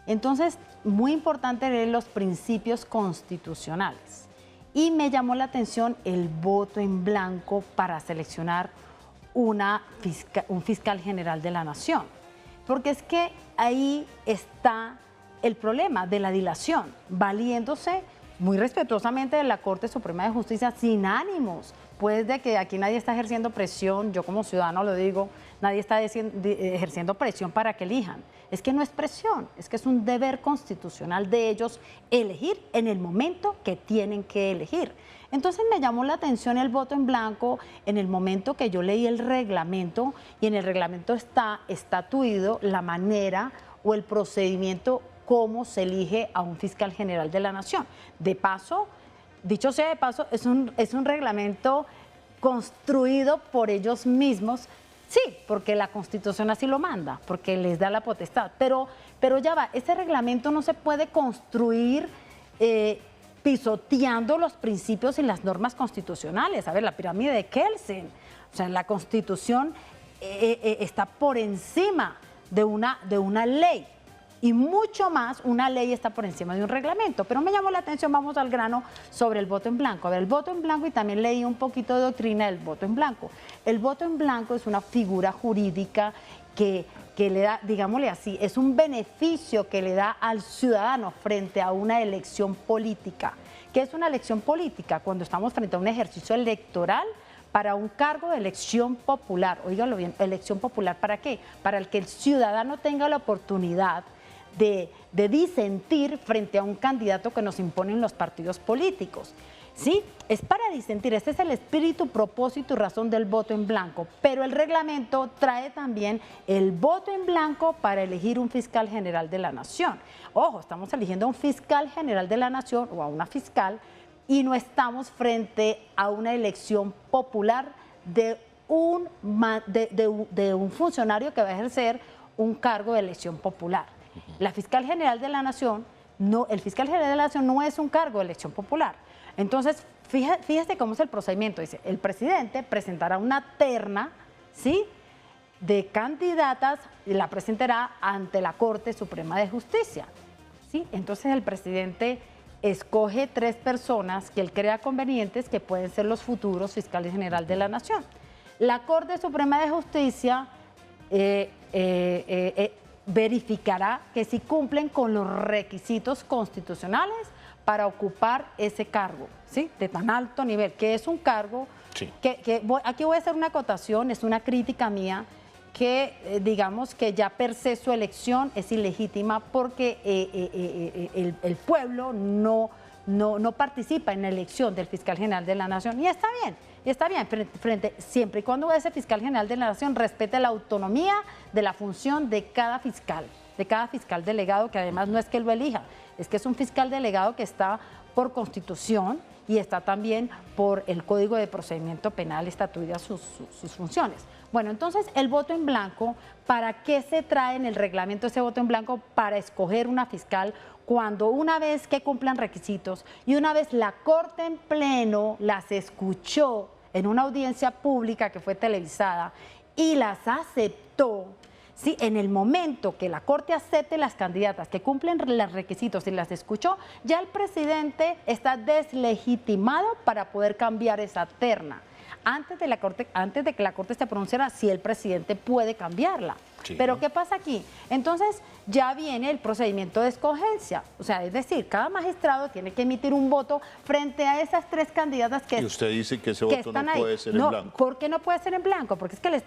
Entonces, muy importante leer los principios constitucionales. Y me llamó la atención el voto en blanco para seleccionar un fiscal general de la Nación. Porque es que ahí está el problema de la dilación, valiéndose muy respetuosamente de la Corte Suprema de Justicia, sin ánimos después de que aquí nadie está ejerciendo presión, yo como ciudadano lo digo, nadie está ejerciendo presión para que elijan. Es que no es presión, es que es un deber constitucional de ellos elegir en el momento que tienen que elegir. Entonces me llamó la atención el voto en blanco en el momento que yo leí el reglamento, y en el reglamento está estatuido la manera o el procedimiento cómo se elige a un fiscal general de la Nación. De paso, dicho sea de paso, es un reglamento construido por ellos mismos. Sí, porque la Constitución así lo manda, porque les da la potestad. Pero ya va, ese reglamento no se puede construir pisoteando los principios y las normas constitucionales. A ver, la pirámide de Kelsen, o sea, la Constitución está por encima de una ley. Y mucho más, una ley está por encima de un reglamento. Pero me llamó la atención, vamos al grano, sobre el voto en blanco. A ver, el voto en blanco, y también leí un poquito de doctrina del voto en blanco. El voto en blanco es una figura jurídica que le da, digámosle así, es un beneficio que le da al ciudadano frente a una elección política. ¿Qué es una elección política? Cuando estamos frente a un ejercicio electoral para un cargo de elección popular. Óigalo bien, elección popular, ¿para qué? Para que el ciudadano tenga la oportunidad de disentir frente a un candidato que nos imponen los partidos políticos. ¿Sí? Es para disentir, este es el espíritu, propósito y razón del voto en blanco, pero el reglamento trae también el voto en blanco para elegir un fiscal general de la Nación. Ojo, estamos eligiendo a un fiscal general de la Nación o a una fiscal, y no estamos frente a una elección popular de un funcionario que va a ejercer un cargo de elección popular. La fiscal general de la Nación, el fiscal general de la Nación no es un cargo de elección popular. Entonces, fíjate cómo es el procedimiento. Dice, el presidente presentará una terna, ¿sí?, de candidatas, y la presentará ante la Corte Suprema de Justicia, ¿sí? Entonces el presidente escoge 3 personas que él crea convenientes, que pueden ser los futuros fiscales generales de la Nación. La Corte Suprema de Justicia verificará que si cumplen con los requisitos constitucionales para ocupar ese cargo, ¿sí?, de tan alto nivel, que es un cargo, sí, aquí voy a hacer una acotación, es una crítica mía, que digamos que ya per se su elección es ilegítima porque el pueblo no participa en la elección del fiscal general de la Nación, y está bien, siempre y cuando ese fiscal general de la Nación respete la autonomía de la función de cada fiscal delegado, que además no es que lo elija, es que es un fiscal delegado que está por Constitución y está también por el Código de Procedimiento Penal estatuidas sus funciones. Bueno, entonces el voto en blanco, ¿para qué se trae en el reglamento ese voto en blanco? Para escoger una fiscal cuando una vez que cumplan requisitos y una vez la Corte en pleno las escuchó en una audiencia pública que fue televisada y las aceptó. Sí, en el momento que la Corte acepte las candidatas que cumplen los requisitos y las escuchó, ya el presidente está deslegitimado para poder cambiar esa terna. Antes de que la Corte se pronunciara, si el presidente puede cambiarla. Sí. Pero ¿qué pasa aquí? Entonces ya viene el procedimiento de escogencia. O sea, es decir, cada magistrado tiene que emitir un voto frente a esas 3 candidatas que... Y usted dice que ese voto no puede ser en blanco. ¿Por qué no puede ser en blanco? Porque es que,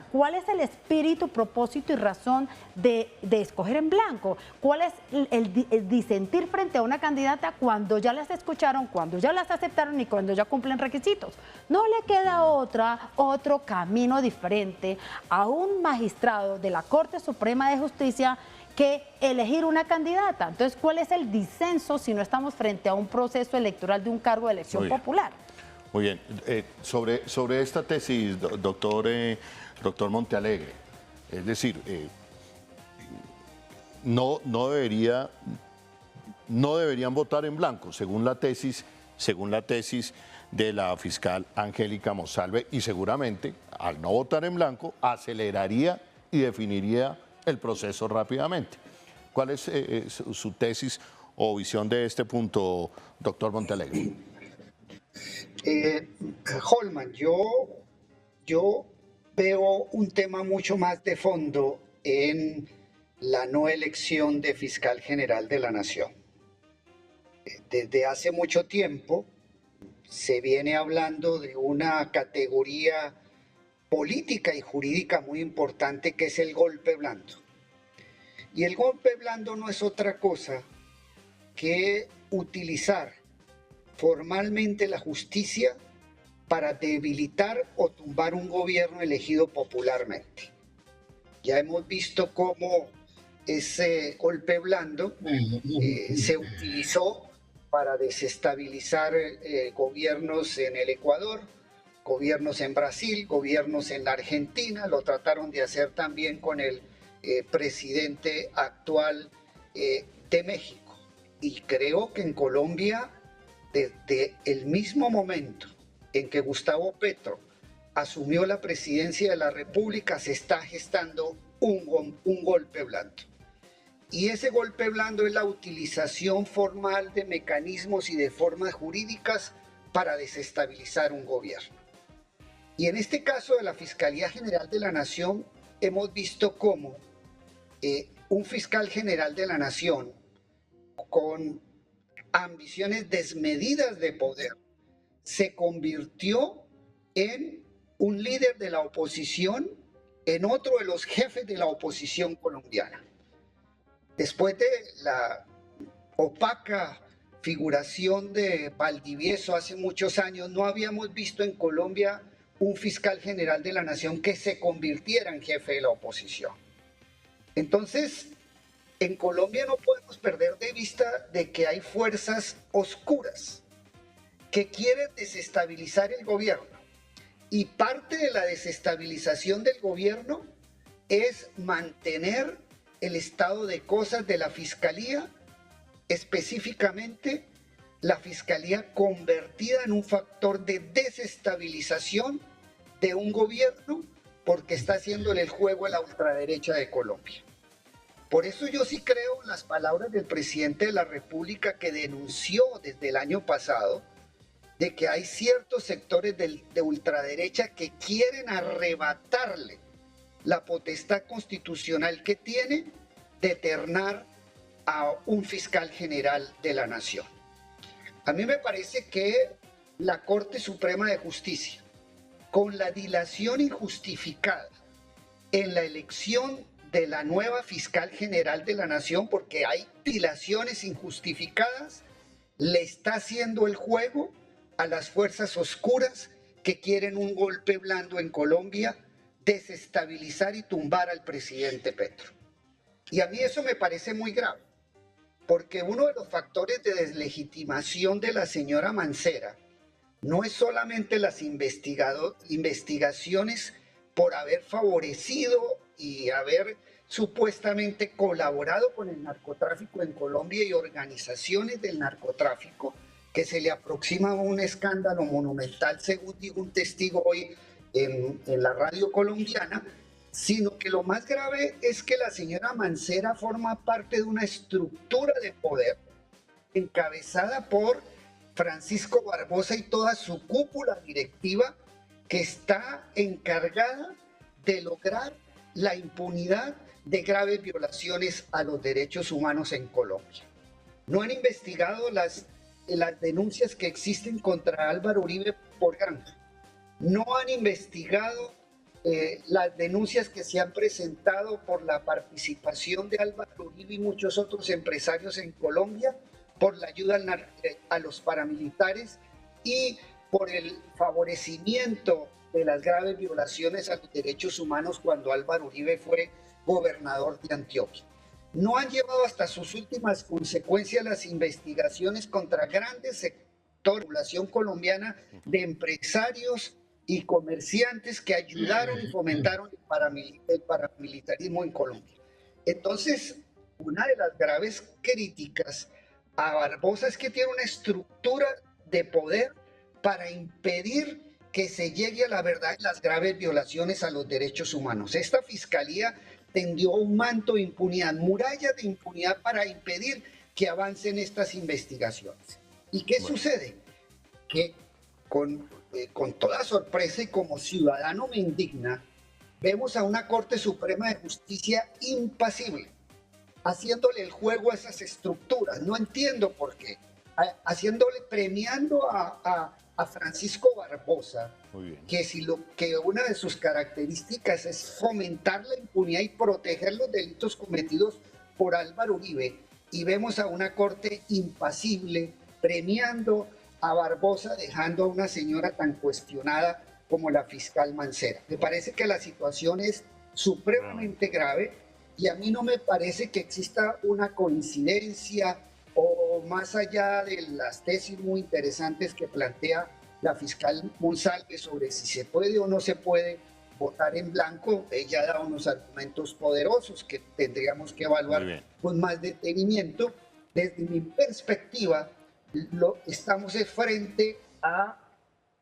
¿cuál es el espíritu, propósito y razón de escoger en blanco? ¿Cuál es el disentir frente a una candidata cuando ya las escucharon, cuando ya las aceptaron y cuando ya cumplen requisitos? No le queda otro camino diferente a un magistrado de la Corte Suprema de Justicia que elegir una candidata. Entonces, ¿cuál es el disenso si no estamos frente a un proceso electoral de un cargo de elección popular? Muy bien. Sobre esta tesis, doctor Montealegre, es decir, no deberían votar en blanco, según la tesis de la fiscal Angélica Monsalve, y seguramente al no votar en blanco aceleraría y definiría el proceso rápidamente. ¿Cuál es su tesis o visión de este punto, doctor Montealegre? Holman, yo veo un tema mucho más de fondo en la no elección de fiscal general de la Nación. Desde hace mucho tiempo se viene hablando de una categoría política y jurídica muy importante que es el golpe blando. Y el golpe blando no es otra cosa que utilizar formalmente la justicia para debilitar o tumbar un gobierno elegido popularmente. Ya hemos visto cómo ese golpe blando se utilizó para desestabilizar gobiernos en el Ecuador, gobiernos en Brasil, gobiernos en la Argentina. Lo trataron de hacer también con el presidente actual de México. Y creo que en Colombia, desde el mismo momento en que Gustavo Petro asumió la presidencia de la República, se está gestando un golpe blando. Y ese golpe blando es la utilización formal de mecanismos y de formas jurídicas para desestabilizar un gobierno. Y en este caso de la Fiscalía General de la Nación, hemos visto cómo un fiscal general de la Nación, con ambiciones desmedidas de poder, se convirtió en un líder de la oposición, en otro de los jefes de la oposición colombiana. Después de la opaca figuración de Valdivieso hace muchos años, no habíamos visto en Colombia un fiscal general de la Nación que se convirtiera en jefe de la oposición. Entonces, en Colombia no podemos perder de vista de que hay fuerzas oscuras que quieren desestabilizar el gobierno. Y parte de la desestabilización del gobierno es mantener el estado de cosas de la Fiscalía, específicamente la Fiscalía convertida en un factor de desestabilización de un gobierno porque está haciéndole el juego a la ultraderecha de Colombia. Por eso yo sí creo en las palabras del presidente de la República, que denunció desde el año pasado de que hay ciertos sectores de ultraderecha que quieren arrebatarle la potestad constitucional que tiene de ternar a un fiscal general de la Nación. A mí me parece que la Corte Suprema de Justicia, con la dilación injustificada en la elección de la nueva fiscal general de la Nación, porque hay dilaciones injustificadas, le está haciendo el juego a las fuerzas oscuras que quieren un golpe blando en Colombia, desestabilizar y tumbar al presidente Petro. Y a mí eso me parece muy grave, porque uno de los factores de deslegitimación de la señora Mancera no es solamente las investigaciones por haber favorecido y haber supuestamente colaborado con el narcotráfico en Colombia y organizaciones del narcotráfico, que se le aproxima un escándalo monumental, según dijo un testigo hoy en la radio colombiana, sino que lo más grave es que la señora Mancera forma parte de una estructura de poder encabezada por Francisco Barbosa y toda su cúpula directiva, que está encargada de lograr la impunidad de graves violaciones a los derechos humanos en Colombia. No han investigado las denuncias que existen contra Álvaro Uribe por granja. No han investigado las denuncias que se han presentado por la participación de Álvaro Uribe y muchos otros empresarios en Colombia, por la ayuda a los paramilitares y por el favorecimiento de las graves violaciones a los derechos humanos cuando Álvaro Uribe fue gobernador de Antioquia. No han llevado hasta sus últimas consecuencias las investigaciones contra grandes sectores de la población colombiana, de empresarios y comerciantes que ayudaron y fomentaron el paramilitarismo en Colombia. Entonces, una de las graves críticas a Barbosa es que tiene una estructura de poder para impedir que se llegue a la verdad en las graves violaciones a los derechos humanos. Esta fiscalía tendió un manto de impunidad, muralla de impunidad para impedir que avancen estas investigaciones. ¿Y qué sucede? Que con toda sorpresa y como ciudadano me indigna, vemos a una Corte Suprema de Justicia impasible, haciéndole el juego a esas estructuras. No entiendo por qué. Premiando a a Francisco Barbosa, que una de sus características es fomentar la impunidad y proteger los delitos cometidos por Álvaro Uribe, y vemos a una corte impasible premiando a Barbosa, dejando a una señora tan cuestionada como la fiscal Mancera. Me parece que la situación es supremamente grave y a mí no me parece que exista una coincidencia o más allá de las tesis muy interesantes que plantea la fiscal Monsalve sobre si se puede o no se puede votar en blanco. Ella da unos argumentos poderosos que tendríamos que evaluar con más detenimiento. Desde mi perspectiva, estamos de frente a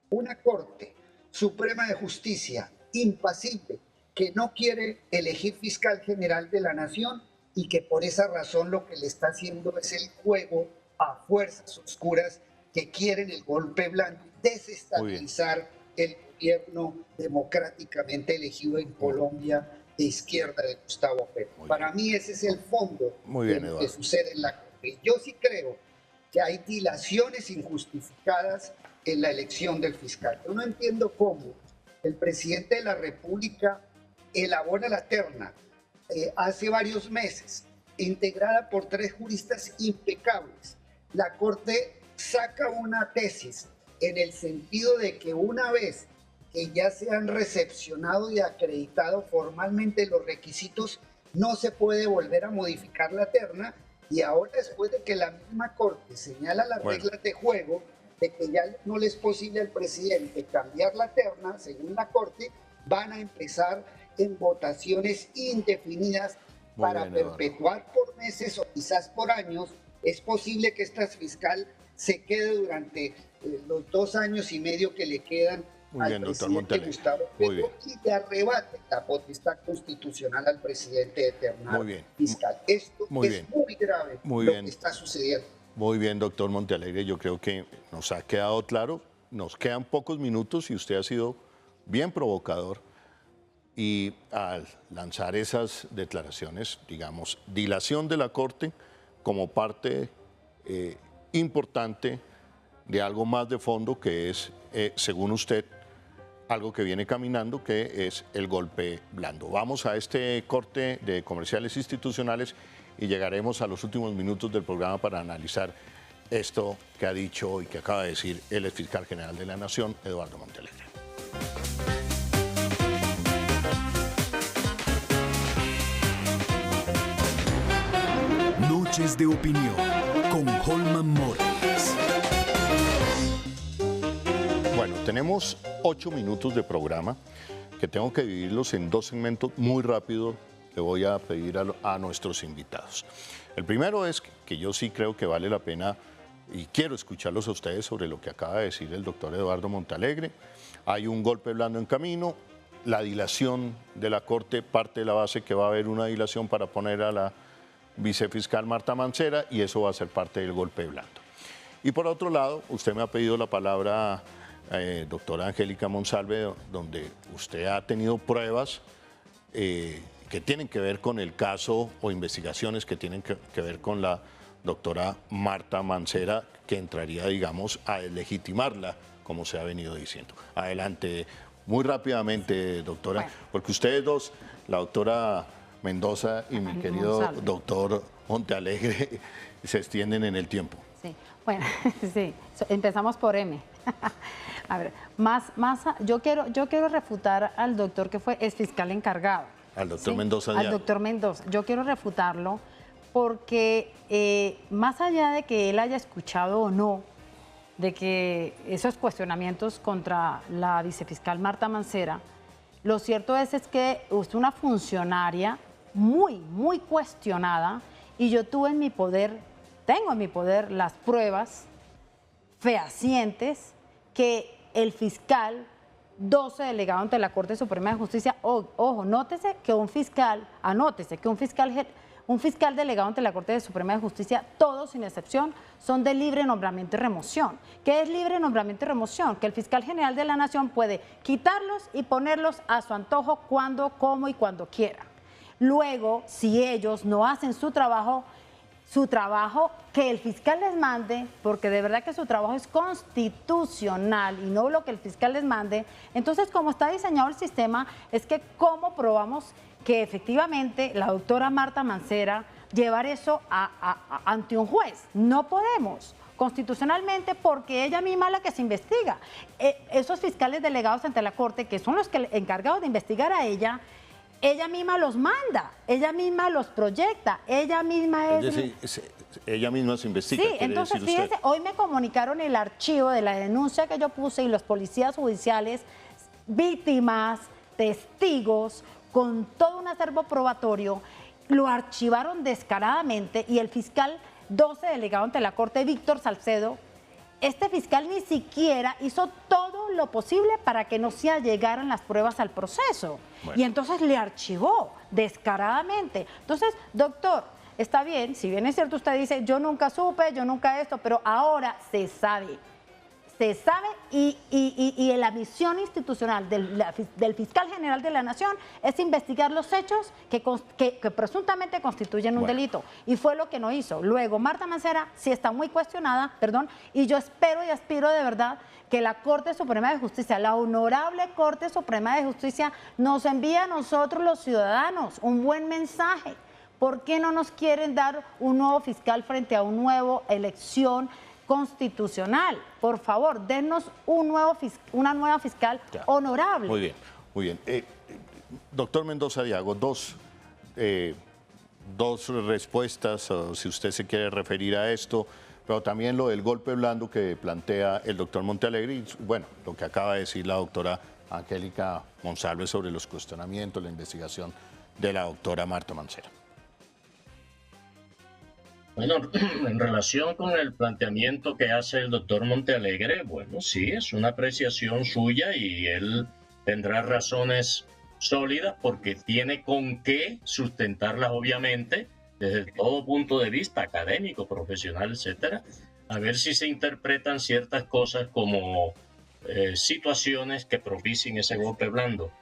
una Corte Suprema de Justicia impasible que no quiere elegir fiscal general de la Nación y que por esa razón lo que le está haciendo es el juego a fuerzas oscuras que quieren el golpe blando y desestabilizar el gobierno democráticamente elegido en Colombia de izquierda de Gustavo Petro. Para mí ese es el fondo de lo que sucede en la Corte. Yo sí creo que hay dilaciones injustificadas en la elección del fiscal. Yo no entiendo cómo el presidente de la República elabora la terna hace varios meses, integrada por 3 juristas impecables. La Corte saca una tesis en el sentido de que una vez que ya se han recepcionado y acreditado formalmente los requisitos, no se puede volver a modificar la terna, y ahora después de que la misma Corte señala las reglas de juego, de que ya no le es posible al presidente cambiar la terna, según la Corte, van a empezar en votaciones indefinidas para perpetuar por meses o quizás por años. Es posible que esta fiscal se quede durante los 2 años y medio que le quedan al presidente Gustavo Petro y le arrebate la potestad constitucional al presidente de ternar fiscal. Esto es muy grave lo que está sucediendo. Muy bien, doctor Montealegre, yo creo que nos ha quedado claro, nos quedan pocos minutos y usted ha sido bien provocador y al lanzar esas declaraciones, digamos, dilación de la Corte como parte importante de algo más de fondo que es, según usted, algo que viene caminando, que es el golpe blando. Vamos a este corte de comerciales institucionales y llegaremos a los últimos minutos del programa para analizar esto que ha dicho y que acaba de decir el exfiscal general de la Nación, Eduardo Montealegre. Noches de opinión con Holman Morris. Bueno, tenemos 8 minutos de programa que tengo que dividirlos en 2 segmentos muy rápido. Le voy a pedir a nuestros invitados. El primero es que yo sí creo que vale la pena y quiero escucharlos a ustedes sobre lo que acaba de decir el doctor Eduardo Montealegre. Hay un golpe blando en camino, la dilación de la Corte parte de la base que va a haber una dilación para poner a la vicefiscal Marta Mancera y eso va a ser parte del golpe blando. Y por otro lado, usted me ha pedido la palabra, doctora Angélica Monsalve, donde usted ha tenido pruebas que tienen que ver con el caso o investigaciones que tienen que ver con la doctora Marta Mancera, que entraría, digamos, a legitimarla, como se ha venido diciendo. Adelante, muy rápidamente, doctora, porque ustedes dos, la doctora Mendoza y mi querido doctor Montealegre, se extienden en el tiempo. Sí, bueno, sí, empezamos por M. A ver, yo quiero refutar al doctor que fue exfiscal encargado. Al doctor Mendoza. Al doctor Mendoza. Yo quiero refutarlo porque más allá de que él haya escuchado o no, de que esos cuestionamientos contra la vicefiscal Marta Mancera, lo cierto es que usted es una funcionaria muy cuestionada y yo tengo en mi poder las pruebas fehacientes que el fiscal 12 delegado ante la Corte Suprema de Justicia, ojo, anótese que un fiscal delegado ante la Corte Suprema de Justicia, todos sin excepción, son de libre nombramiento y remoción. ¿Qué es libre nombramiento y remoción? Que el fiscal general de la Nación puede quitarlos y ponerlos a su antojo cuando, como y cuando quiera. Luego, si ellos no hacen su trabajo, su trabajo, que el fiscal les mande, porque de verdad que su trabajo es constitucional y no lo que el fiscal les mande. Entonces, como está diseñado el sistema, es que cómo probamos que efectivamente la doctora Marta Mancera llevar eso ante un juez. No podemos constitucionalmente, porque ella misma es la que se investiga. Esos fiscales delegados ante la Corte, que son los que encargados de investigar a ella misma los manda, ella misma los proyecta, ella misma es... decir, ella misma se investiga. Sí, entonces fíjese, hoy me comunicaron el archivo de la denuncia que yo puse y los policías judiciales, víctimas, testigos, con todo un acervo probatorio, lo archivaron descaradamente y el fiscal 12 delegado ante la Corte, Víctor Salcedo, este fiscal ni siquiera hizo todo lo posible para que no se allegaran las pruebas al proceso. Bueno. Y entonces le archivó descaradamente. Entonces, doctor, está bien, si bien es cierto usted dice, yo nunca supe, yo nunca esto, pero ahora se sabe y la misión institucional del fiscal general de la Nación es investigar los hechos que presuntamente constituyen un delito. Y fue lo que no hizo. Luego, Marta Mancera sí está muy cuestionada, y yo espero y aspiro de verdad que la Corte Suprema de Justicia, la honorable Corte Suprema de Justicia, nos envíe a nosotros los ciudadanos un buen mensaje. ¿Por qué no nos quieren dar un nuevo fiscal frente a una nueva elección constitucional? Por favor, dennos una nueva fiscal honorable. Muy bien, muy bien. Doctor Mendoza Diago, dos respuestas, si usted se quiere referir a esto, pero también lo del golpe blando que plantea el doctor Montealegre y, bueno, lo que acaba de decir la doctora Angélica Monsalve sobre los cuestionamientos, la investigación de la doctora Marta Mancera. Bueno, en relación con el planteamiento que hace el doctor Montealegre, bueno, sí, es una apreciación suya y él tendrá razones sólidas porque tiene con qué sustentarlas, obviamente, desde todo punto de vista académico, profesional, etcétera, a ver si se interpretan ciertas cosas como situaciones que propicien ese golpe blando.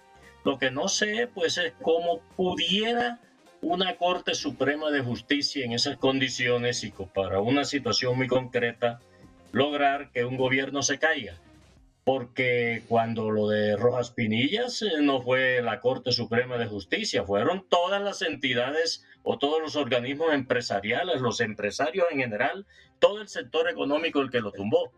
Lo que no sé, pues, es cómo pudiera una Corte Suprema de Justicia en esas condiciones y para una situación muy concreta lograr que un gobierno se caiga. Porque cuando lo de Rojas Pinillas no fue la Corte Suprema de Justicia, fueron todas las entidades o todos los organismos empresariales, los empresarios en general, todo el sector económico el que lo tumbó.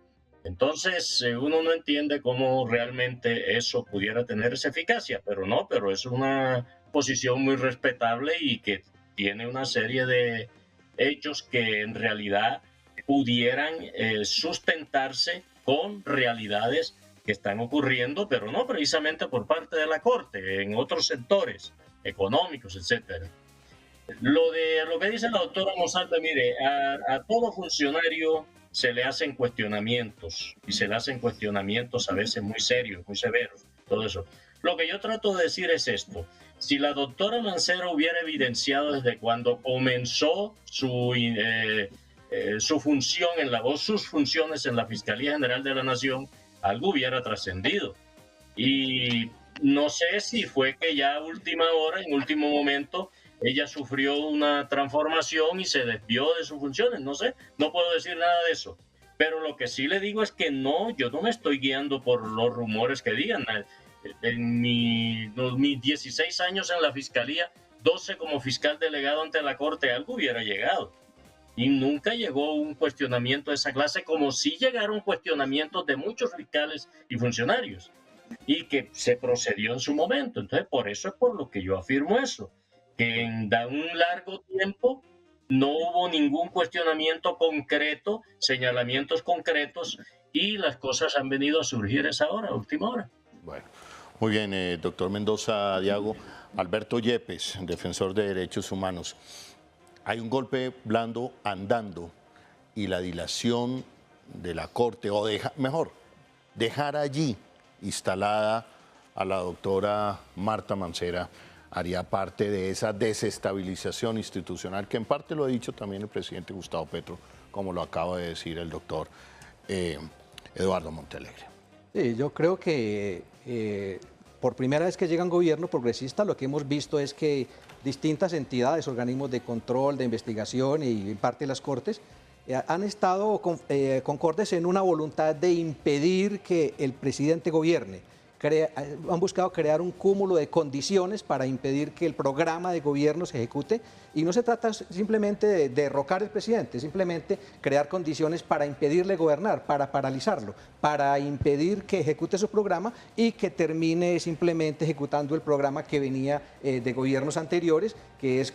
Entonces uno no entiende cómo realmente eso pudiera tener esa eficacia, pero es una posición muy respetable y que tiene una serie de hechos que en realidad pudieran sustentarse con realidades que están ocurriendo, pero no precisamente por parte de la Corte, en otros sectores económicos, etcétera. Lo que dice la doctora Monsalve, mire, a todo funcionario se le hacen cuestionamientos y se le hacen cuestionamientos a veces muy serios, muy severos, todo eso. Lo que yo trato de decir es esto: si la doctora Mancera hubiera evidenciado desde cuando comenzó su función sus funciones en la Fiscalía General de la Nación, algo hubiera trascendido. Y no sé si fue que ya a última hora, en último momento, ella sufrió una transformación y se desvió de sus funciones. No sé, no puedo decir nada de eso. Pero lo que sí le digo es que no, yo no me estoy guiando por los rumores que digan. En mis 16 años en la Fiscalía, 12 como fiscal delegado ante la Corte, algo hubiera llegado. Y nunca llegó un cuestionamiento de esa clase, como sí llegaron cuestionamientos de muchos fiscales y funcionarios, y que se procedió en su momento. Entonces, por eso es por lo que yo afirmo eso, que en un largo tiempo no hubo ningún cuestionamiento concreto, señalamientos concretos, y las cosas han venido a surgir a esa hora, a última hora. Bueno, muy bien, doctor Mendoza Diago. Alberto Yepes, defensor de derechos humanos. Hay un golpe blando andando y la dilación de la Corte, o dejar allí instalada a la doctora Marta Mancera, haría parte de esa desestabilización institucional que en parte lo ha dicho también el presidente Gustavo Petro, como lo acaba de decir el doctor Eduardo Montealegre. Sí, yo creo que por primera vez que llega un gobierno progresista, lo que hemos visto es que distintas entidades, organismos de control, de investigación y en parte las Cortes, han estado concordes en una voluntad de impedir que el presidente gobierne. Han buscado crear un cúmulo de condiciones para impedir que el programa de gobierno se ejecute, y no se trata simplemente de derrocar al presidente, simplemente crear condiciones para impedirle gobernar, para paralizarlo, para impedir que ejecute su programa y que termine simplemente ejecutando el programa que venía de gobiernos anteriores, que es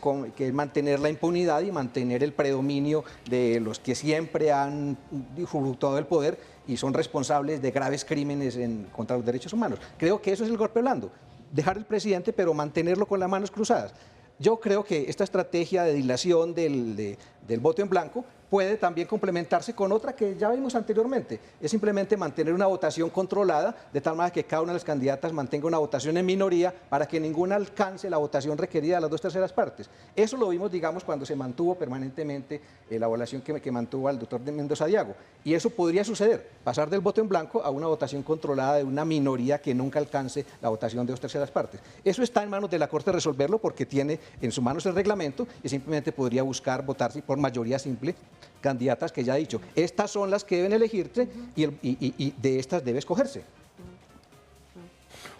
mantener la impunidad y mantener el predominio de los que siempre han disfrutado del poder y son responsables de graves crímenes contra los derechos humanos. Creo que eso es el golpe blando, dejar al presidente pero mantenerlo con las manos cruzadas. Yo creo que esta estrategia de dilación del voto en blanco puede también complementarse con otra que ya vimos anteriormente, es simplemente mantener una votación controlada, de tal manera que cada una de las candidatas mantenga una votación en minoría para que ninguna alcance la votación requerida de las 2/3 partes. Eso lo vimos, digamos, cuando se mantuvo permanentemente la evaluación que mantuvo al doctor Mendoza Diago, y eso podría suceder, pasar del voto en blanco a una votación controlada de una minoría que nunca alcance la votación de 2/3 partes. Eso está en manos de la Corte resolverlo, porque tiene en sus manos el reglamento y simplemente podría buscar votarse por mayoría simple candidatas que ya ha dicho, estas son las que deben elegirse y de estas debe escogerse.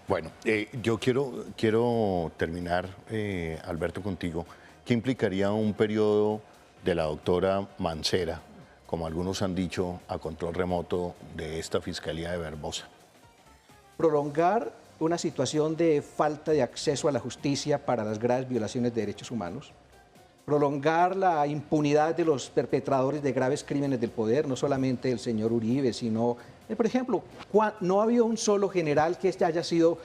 Bueno, yo quiero terminar, Alberto, contigo. ¿Qué implicaría un periodo de la doctora Mancera, como algunos han dicho, a control remoto de esta Fiscalía de Barbosa? Prolongar una situación de falta de acceso a la justicia para las graves violaciones de derechos humanos, prolongar la impunidad de los perpetradores de graves crímenes del poder, no solamente el señor Uribe, sino, por ejemplo, no ha habido un solo general que haya sido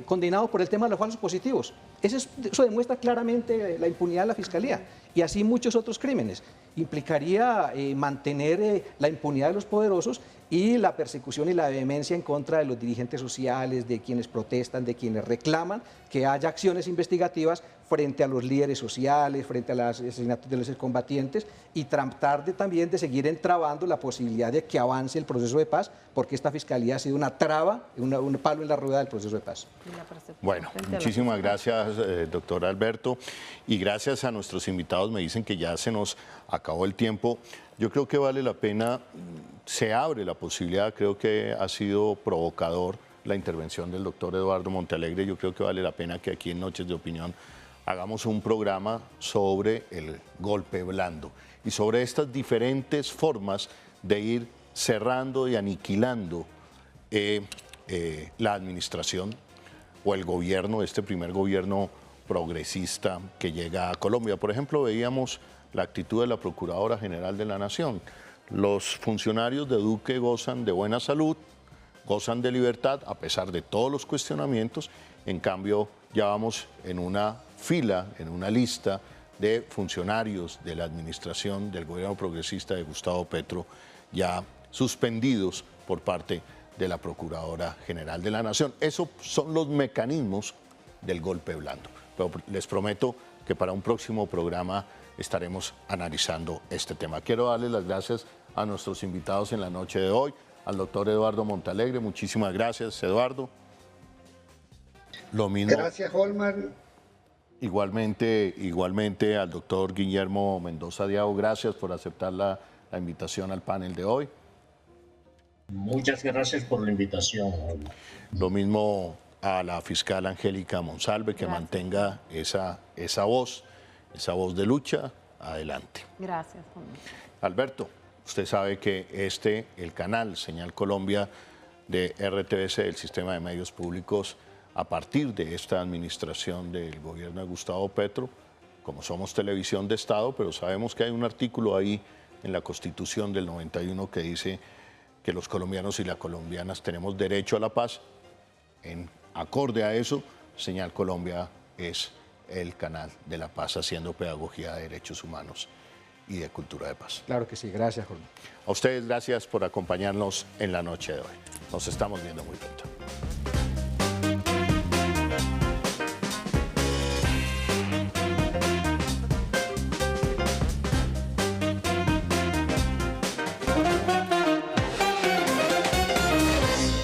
condenado por el tema de los falsos positivos. Eso demuestra claramente la impunidad de la Fiscalía, y así muchos otros crímenes. Implicaría mantener la impunidad de los poderosos y la persecución y la vehemencia en contra de los dirigentes sociales, de quienes protestan, de quienes reclaman que haya acciones investigativas frente a los líderes sociales, frente a los asesinatos de los excombatientes, y tratar también de seguir entrabando la posibilidad de que avance el proceso de paz, porque esta Fiscalía ha sido una traba, un palo en la rueda del proceso de paz. Bueno, muchísimas gracias, doctor Alberto, y gracias a nuestros invitados. Me dicen que ya se nos acabó el tiempo. Yo creo que vale la pena, se abre la posibilidad, creo que ha sido provocador la intervención del doctor Eduardo Montealegre. Yo creo que vale la pena que aquí en Noches de Opinión hagamos un programa sobre el golpe blando y sobre estas diferentes formas de ir cerrando y aniquilando la administración o el gobierno, este primer gobierno progresista que llega a Colombia. Por ejemplo, veíamos la actitud de la Procuradora General de la Nación. Los funcionarios de Duque gozan de buena salud, gozan de libertad a pesar de todos los cuestionamientos. En cambio, ya vamos en una fila, en una lista de funcionarios de la administración del gobierno progresista de Gustavo Petro ya suspendidos por parte de la Procuradora General de la Nación. Esos son los mecanismos del golpe blando. Pero les prometo que para un próximo programa estaremos analizando este tema. Quiero darles las gracias a nuestros invitados en la noche de hoy, al doctor Eduardo Montealegre. Muchísimas gracias, Eduardo. Lo mismo. Gracias, Holman. Igualmente al doctor Guillermo Mendoza Diago. Gracias por aceptar la invitación al panel de hoy. Muchas gracias por la invitación. Lo mismo a la fiscal Angélica Monsalve, que mantenga esa voz de lucha adelante. Gracias. Alberto, usted sabe que el canal Señal Colombia de RTBC, el Sistema de Medios Públicos, a partir de esta administración del gobierno de Gustavo Petro, como somos televisión de Estado, pero sabemos que hay un artículo ahí en la Constitución del 91 que dice que los colombianos y las colombianas tenemos derecho a la paz. En acorde a eso, Señal Colombia es el canal de la paz, haciendo pedagogía de derechos humanos y de cultura de paz. Claro que sí, gracias, Jorge. A ustedes gracias por acompañarnos en la noche de hoy. Nos estamos viendo muy pronto.